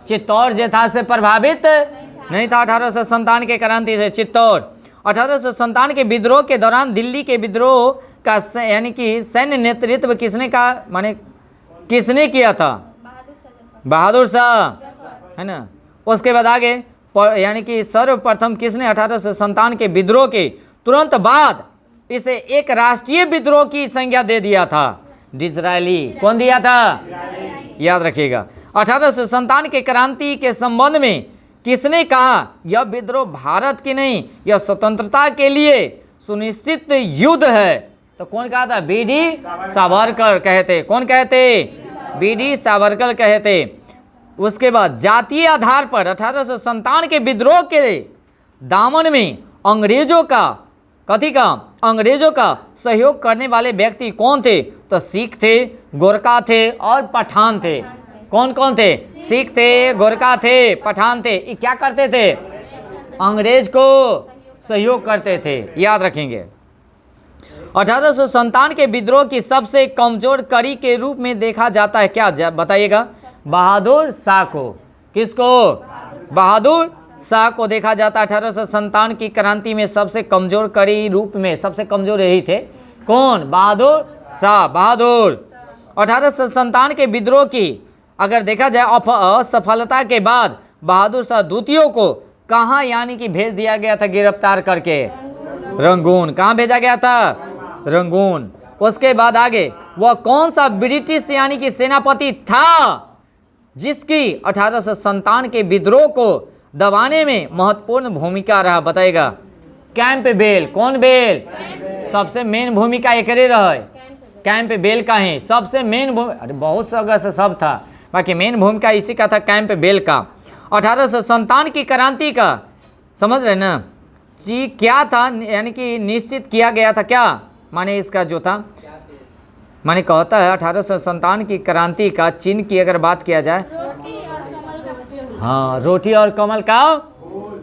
चित्तौड़ जो था से प्रभावित नहीं था 1857 के क्रांति से। चित्तौड़ 1857 के विद्रोह के दौरान दिल्ली के विद्रोह का यानी कि सैन्य नेतृत्व किसने का, माने किसने किया था? बहादुर शाह, है ना। उसके बाद आगे यानी कि सर्वप्रथम किसने 1857 के विद्रोह के तुरंत बाद इसे एक राष्ट्रीय विद्रोह की संज्ञा दे दिया था? डिज़रायली। कौन दिया था? याद रखिएगा। 1857 के क्रांति के संबंध में किसने कहा यह विद्रोह भारत की नहीं, यह स्वतंत्रता के लिए सुनिश्चित युद्ध है? तो कौन कहा था? बी.डी. सावरकर कहते। कौन कहते? बी.डी. सावरकर कहते। उसके बाद जातीय आधार पर 1857 के विद्रोह के दामन में अंग्रेजों का कथी का? अंग्रेजों का सहयोग करने वाले व्यक्ति कौन थे? तो सिख थे, गोरखा थे और पठान थे। कौन कौन थे? सिख थे, गोरखा थे, पठान थे। ये क्या करते थे? अंग्रेज को सहयोग करते थे, याद रखेंगे। 1857 के विद्रोह की सबसे कमजोर कड़ी के रूप में देखा जाता है क्या? बताइएगा। बहादुर शाह को। किसको? बहादुर शाह को देखा जाता है 1857 की क्रांति में सबसे कमजोर कड़ी रूप में। सबसे कमजोर यही थे। कौन? बहादुर शाह। बहादुर 1857 के विद्रोह की अगर देखा जाए असफलता के बाद बहादुर शाह द्वितीय को कहाँ यानी कि भेज दिया गया था गिरफ्तार करके? रंगून। कहाँ भेजा गया था? रंगून। उसके बाद आगे वह कौन सा ब्रिटिश यानी कि सेनापति था जिसकी 1857 के विद्रोह को दबाने में महत्वपूर्ण भूमिका रहा? बताएगा। कैंपबेल। कौन बेल? सबसे मेन भूमिका एकरे रहे। कैंपबेल का ही सबसे मेन अरे बहुत जगह से सब था, बाकी मेन भूमिका इसी का था, कैंपबेल का। 1857 की क्रांति का समझ रहे ना जी क्या था, यानी कि निश्चित किया गया था क्या? माने इसका जो था, माने कहता है 1857 की क्रांति का चिन्ह की अगर बात किया जाए, हाँ, रोटी और कमल का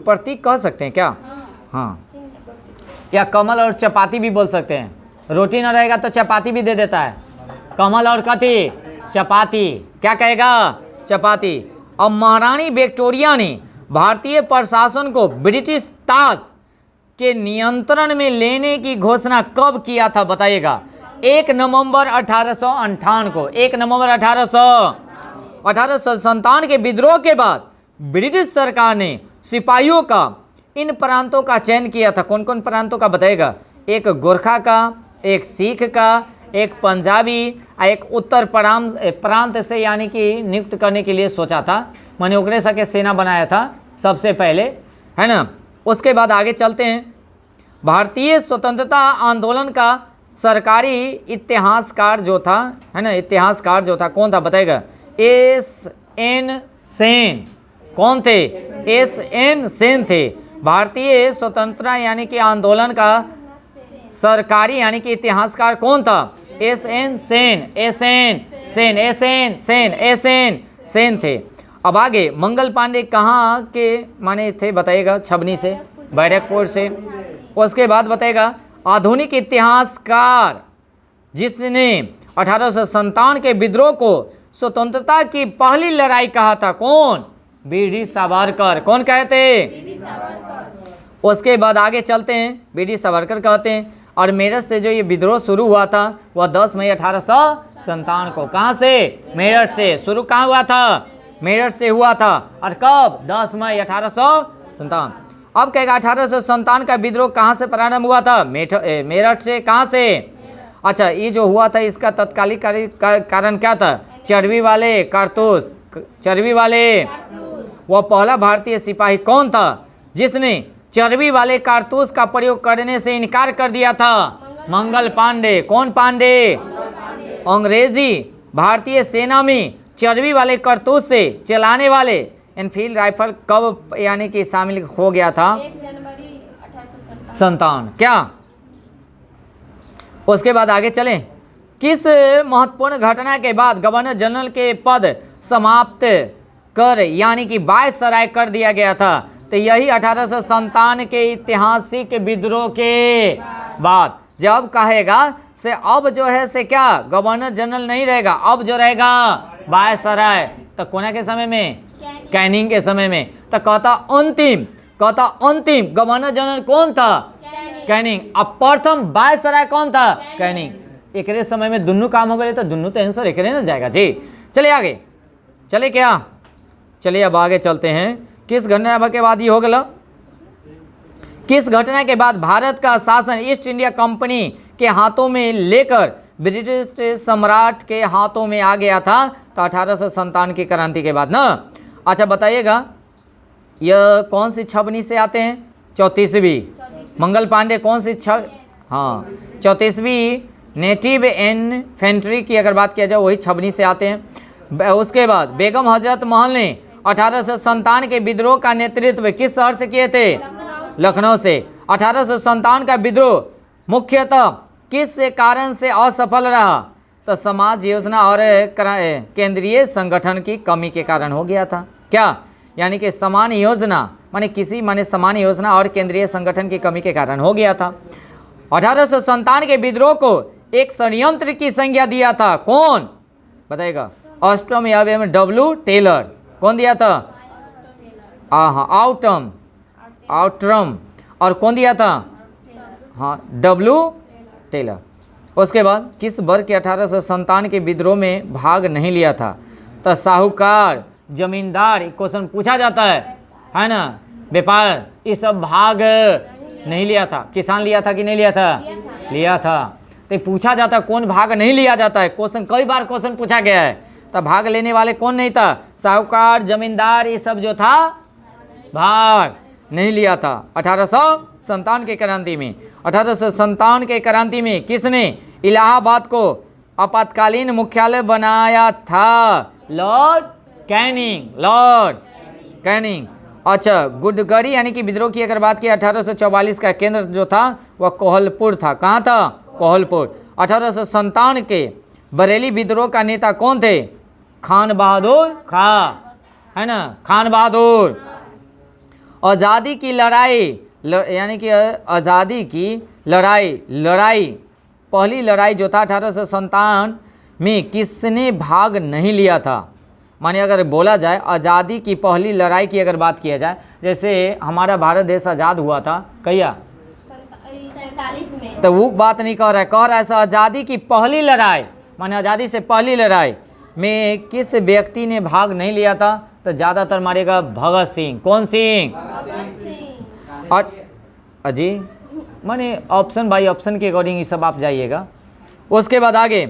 प्रतीक कह सकते हैं क्या? हाँ, या कमल और चपाती भी बोल सकते हैं। रोटी ना रहेगा तो चपाती भी दे देता है। कमल और कथी? चपाती। क्या कहेगा? चपाती। अब महारानी विक्टोरिया ने भारतीय प्रशासन को ब्रिटिश ताज के नियंत्रण में लेने की घोषणा कब किया था? बताइएगा। 1 नवंबर 1858 को। 1 नवंबर 1857 के विद्रोह के बाद ब्रिटिश सरकार ने सिपाहियों का इन प्रांतों का चयन किया था। कौन कौन प्रांतों का? बताइएगा। एक गोरखा का, एक सिख का, एक पंजाबी और एक उत्तर प्रांत से यानी कि नियुक्त करने के लिए सोचा था। मैंने ओकरे सके सेना बनाया था सबसे पहले, है ना। उसके बाद आगे चलते हैं। भारतीय स्वतंत्रता आंदोलन का सरकारी इतिहासकार जो था, है ना, इतिहासकार जो था कौन था? बताइएगा। S.N. सेन। कौन थे? S.N. सेन थे। भारतीय स्वतंत्रता यानी कि आंदोलन का सरकारी यानी कि इतिहासकार कौन था? S.N. सेन। S.N. सेन थे। अब आगे मंगल पांडे कहाँ के माने थे? बताइएगा। छबनी से, बैरकपुर से। उसके बाद बताइएगा आधुनिक इतिहासकार जिसने 1857 के विद्रोह को स्वतंत्रता की पहली लड़ाई कहा था, कौन? बी.डी. सावरकर। कौन कहते? उसके बाद आगे चलते हैं। बी.डी. सावरकर कहते हैं। और मेरठ से जो ये विद्रोह शुरू हुआ था वह 10 मई 1857 को। कहाँ से? मेरठ से। शुरू कहाँ हुआ था? मेरठ से हुआ था। और कब? 10 मई 1857। अब कहेगा 1857 का विद्रोह कहाँ से प्रारंभ हुआ था? मेरठ से। कहाँ से? अच्छा, ये जो हुआ था इसका तत्कालिक कारण क्या था? चर्बी वाले कारतूस। चर्बी वाले। वह पहला भारतीय सिपाही कौन था जिसने चर्बी वाले कारतूस का प्रयोग करने से इनकार कर दिया था? मंगल पांडे। कौन पांडे? अंग्रेजी भारतीय सेना में चर्बी वाले कारतूस से चलाने वाले एनफील्ड राइफल कब यानी कि शामिल हो गया था? 1 जनवरी 1857। संतान। क्या? उसके बाद आगे चलें। किस महत्वपूर्ण घटना के बाद गवर्नर जनरल के पद समाप्त कर यानी कि वायसराय कर दिया गया था? तो यही 1857 के ऐतिहासिक विद्रोह के बाद। जब कहेगा से अब जो है से क्या गवर्नर जनरल नहीं रहेगा, अब जो रहेगा वायसराय। तो कोना के समय में? कैनिंग के समय में। तो कहता अंतिम गवर्नर जनरल कौन था? कैनिंग। अब प्रथम वायसराय कौन था? कैनिंग। एक समय में दोनों काम हो गए तो दोनों तो आंसर एक ना जाएगा जी। चलिए आगे चले क्या? चलिए अब आगे चलते हैं। किस घटना के बाद ये हो गया? किस घटना के बाद भारत का शासन ईस्ट इंडिया कंपनी के हाथों में लेकर ब्रिटिश सम्राट के हाथों में आ गया था? तो 1857 की क्रांति के बाद ना। अच्छा बताइएगा, यह कौन सी छबनी से आते हैं? 34वीं। मंगल पांडे कौन सी हाँ 34वीं नेटिव इन्फेंट्री की अगर बात किया जाए वही छबनी से आते हैं। उसके बाद बेगम हजरत महल ने 1857 के विद्रोह का नेतृत्व किस शहर से किए थे? लखनऊ से। 1857 का विद्रोह मुख्यतः किस कारण से असफल रहा? तो समाज योजना और केंद्रीय संगठन की कमी के कारण हो गया था। क्या? यानी कि समान योजना माने समान योजना और केंद्रीय संगठन की कमी के कारण हो गया था। 1857 के विद्रोह को एक षड्यंत्र की संज्ञा दिया था। कौन बताएगा? ऑस्ट्रम या डब्ल्यू टेलर। कौन दिया था? आउट्रम। और कौन दिया था? हाँ डब्ल्यू टेलर। उसके बाद किस वर्ग के 1857 के विद्रोह में भाग नहीं लिया था? तो साहूकार, जमींदार, क्वेश्चन पूछा जाता है ना। व्यापार ये सब भाग नहीं लिया था। किसान लिया था कि नहीं लिया था? लिया था। तो पूछा जाता है कौन भाग नहीं लिया जाता है, क्वेश्चन कई बार क्वेश्चन पूछा गया है। तो भाग लेने वाले कौन नहीं था? साहूकार, जमींदार, ये सब जो था भाग नहीं लिया था 1857 के क्रांति में। 1857 के क्रांति में किसने इलाहाबाद को आपातकालीन मुख्यालय बनाया था? Lord Canning. अच्छा गुडगरी यानी कि विद्रोह की अगर बात की 1844 का केंद्र जो था वह कोहलपुर था। कहाँ था? कोहलपुर। 1857 के बरेली विद्रोह का नेता कौन थे? खान बहादुर खां, है ना, खान बहादुर। आज़ादी की लड़ाई यानी कि आज़ादी की लड़ाई पहली लड़ाई जो था 1857 में किसने भाग नहीं लिया था? माने अगर बोला जाए आज़ादी की पहली लड़ाई की अगर बात किया जाए, जैसे हमारा भारत देश आज़ाद हुआ था कहिया 47 में, तो वो बात नहीं कह रहा है आज़ादी की पहली लड़ाई माने आज़ादी से पहली लड़ाई में किस व्यक्ति ने भाग नहीं लिया था? तो ज़्यादातर मारेगा भगत सिंह। कौन सिंह? और अजी माने ऑप्शन बाई ऑप्शन के अकॉर्डिंग ये सब आप जाइएगा। उसके बाद आगे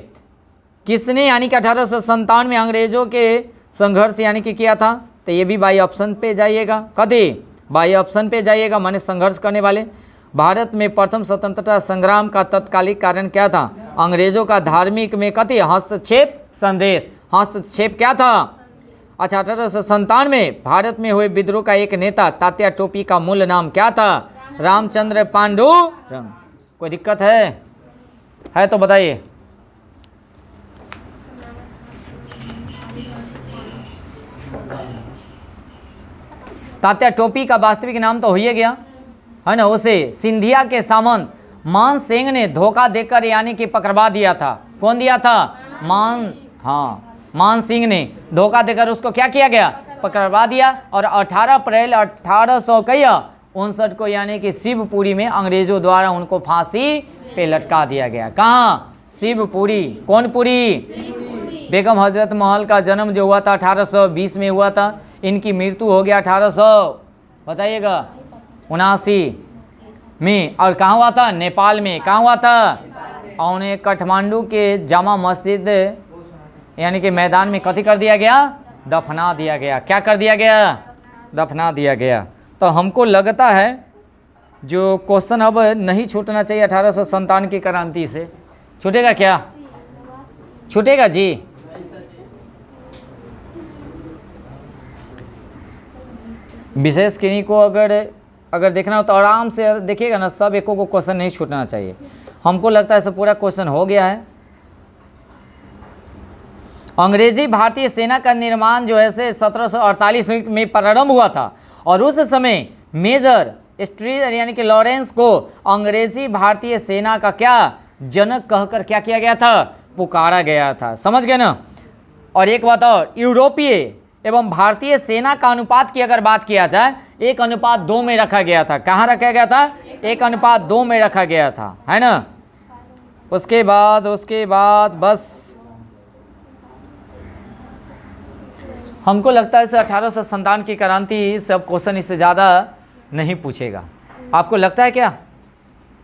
किसने यानी कि 1857 में अंग्रेजों के संघर्ष यानी कि किया था? तो ये भी बाई ऑप्शन पे जाइएगा। कभी बाई ऑप्शन पे जाइएगा माने संघर्ष करने वाले। भारत में प्रथम स्वतंत्रता संग्राम का तत्कालिक कारण क्या था? अंग्रेजों का धार्मिक में कथी हस्तक्षेप संदेश। हस्तक्षेप क्या था? अच्छा 1857 में भारत में हुए विद्रोह का एक नेता तात्या टोपी का मूल नाम क्या था? रामचंद्र पांडुरंग। कोई दिक्कत है तो बताइए। तात्या टोपी का वास्तविक नाम तो हो ही गया है ना। उसे सिंधिया के सामंत मान सिंह ने धोखा देकर यानी कि पकड़वा दिया था। कौन दिया था? मान सिंह ने धोखा देकर उसको क्या किया गया? पकड़वा दिया। और 18 अप्रैल 1859 को यानी कि शिवपुरी में अंग्रेजों द्वारा उनको फांसी पे लटका दिया गया। कहाँ? शिवपुरी। कौन पुरी? बेगम हजरत महल का जन्म जो हुआ था 1820 में हुआ था। इनकी मृत्यु हो गया 1800 बताइएगा 79 में। और कहाँ हुआ था? नेपाल में। कहाँ हुआ था? और उन्हें काठमांडू के जामा मस्जिद यानी कि मैदान में कथी कर दिया गया? दफना दिया गया। क्या कर दिया गया? दफना दिया गया। तो हमको लगता है जो क्वेश्चन अब नहीं छूटना चाहिए 1857 की क्रांति से, छूटेगा क्या? छूटेगा जी? विशेष किन्हीं को अगर देखना हो तो आराम से देखिएगा ना, सब एको को क्वेश्चन नहीं छूटना चाहिए। हमको लगता है सब पूरा क्वेश्चन हो गया है। अंग्रेजी भारतीय सेना का निर्माण जो है से 1748 में प्रारंभ हुआ था और उस समय मेजर स्ट्रीट यानी कि लॉरेंस को अंग्रेजी भारतीय सेना का क्या जनक कहकर क्या किया गया था? पुकारा गया था। समझ गए ना? और एक बात और, यूरोपीय एवं भारतीय सेना का अनुपात की अगर बात किया जाए 1:2 में रखा गया था। कहाँ रखा गया था? 1:2 में रखा गया था, है ना? उसके बाद बस हमको लगता है 1857 की क्रांति सब क्वेश्चन इससे ज़्यादा नहीं पूछेगा। आपको लगता है क्या?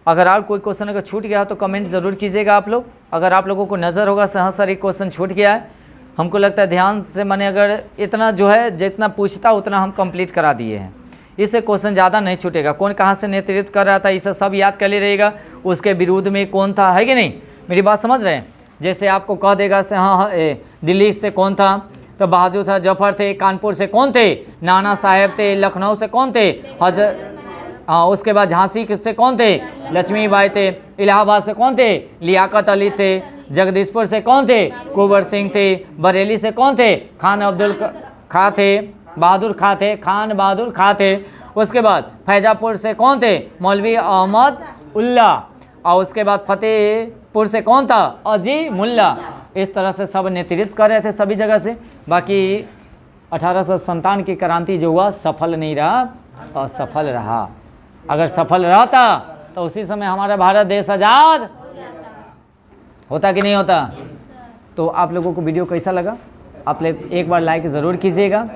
अगर आप कोई क्वेश्चन अगर छूट गया तो कमेंट ज़रूर कीजिएगा आप लोग। अगर आप लोगों को नज़र होगा हाँ सर एक क्वेश्चन छूट गया है, हमको लगता है ध्यान से मैंने अगर इतना जो है जितना पूछता उतना हम कंप्लीट करा दिए हैं, इससे क्वेश्चन ज़्यादा नहीं छूटेगा। कौन कहाँ से नेतृत्व कर रहा था इसे सब याद कर ले रहेगा, उसके विरोध में कौन था, है कि नहीं? मेरी बात समझ रहे हैं? जैसे आपको कह देगा से हाँ दिल्ली से कौन था तो बहादुर शाह जफर थे, कानपुर से कौन थे? नाना साहेब थे, लखनऊ से कौन थे? हाँ उसके बाद झांसी से कौन थे? लक्ष्मीबाई थे, इलाहाबाद से कौन थे? लियाकत अली थे, जगदीशपुर से कौन थे? कुंवर सिंह थे, बरेली से कौन थे? खान अब्दुल खां थे, बहादुर खां थे, खान बहादुर खां थे। उसके बाद फैजापुर से कौन थे? मौलवी अहमद उल्ला, और उसके बाद फतेहपुर से कौन था? अजी मुल्ला। इस तरह से सब नेतृत्व कर रहे थे सभी जगह से। बाकी 1857 की क्रांति जो हुआ सफल नहीं रहा, असफल रहा। अगर सफल रहता तो उसी समय हमारा भारत देश आज़ाद होता कि नहीं होता? तो आप लोगों को वीडियो कैसा लगा? आप लोग एक बार लाइक ज़रूर कीजिएगा,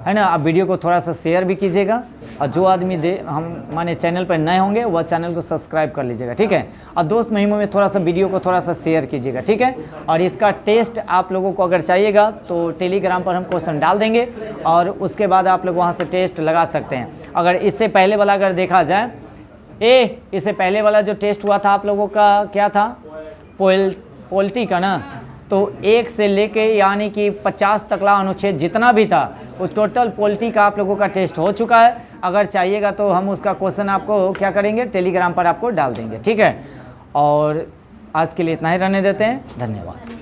है ना? आप वीडियो को थोड़ा सा शेयर भी कीजिएगा, और जो आदमी हम माने चैनल पर नए होंगे वह चैनल को सब्सक्राइब कर लीजिएगा, ठीक है? और दोस्त महिमों में थोड़ा सा वीडियो को थोड़ा सा शेयर कीजिएगा, ठीक है? और इसका टेस्ट आप लोगों को अगर चाहिएगा तो टेलीग्राम पर हम क्वेश्चन डाल देंगे और उसके बाद आप लोग वहाँ से टेस्ट लगा सकते हैं। अगर इससे पहले वाला अगर देखा जाए इससे पहले वाला जो टेस्ट हुआ था आप लोगों का क्या था? पॉलिटी का ना, तो 1 से लेके यानी कि 50 तकला अनुच्छेद जितना भी था वो टोटल पॉलिटी का आप लोगों का टेस्ट हो चुका है। अगर चाहिएगा तो हम उसका क्वेश्चन आपको क्या करेंगे, टेलीग्राम पर आपको डाल देंगे, ठीक है? और आज के लिए इतना ही रहने देते हैं। धन्यवाद।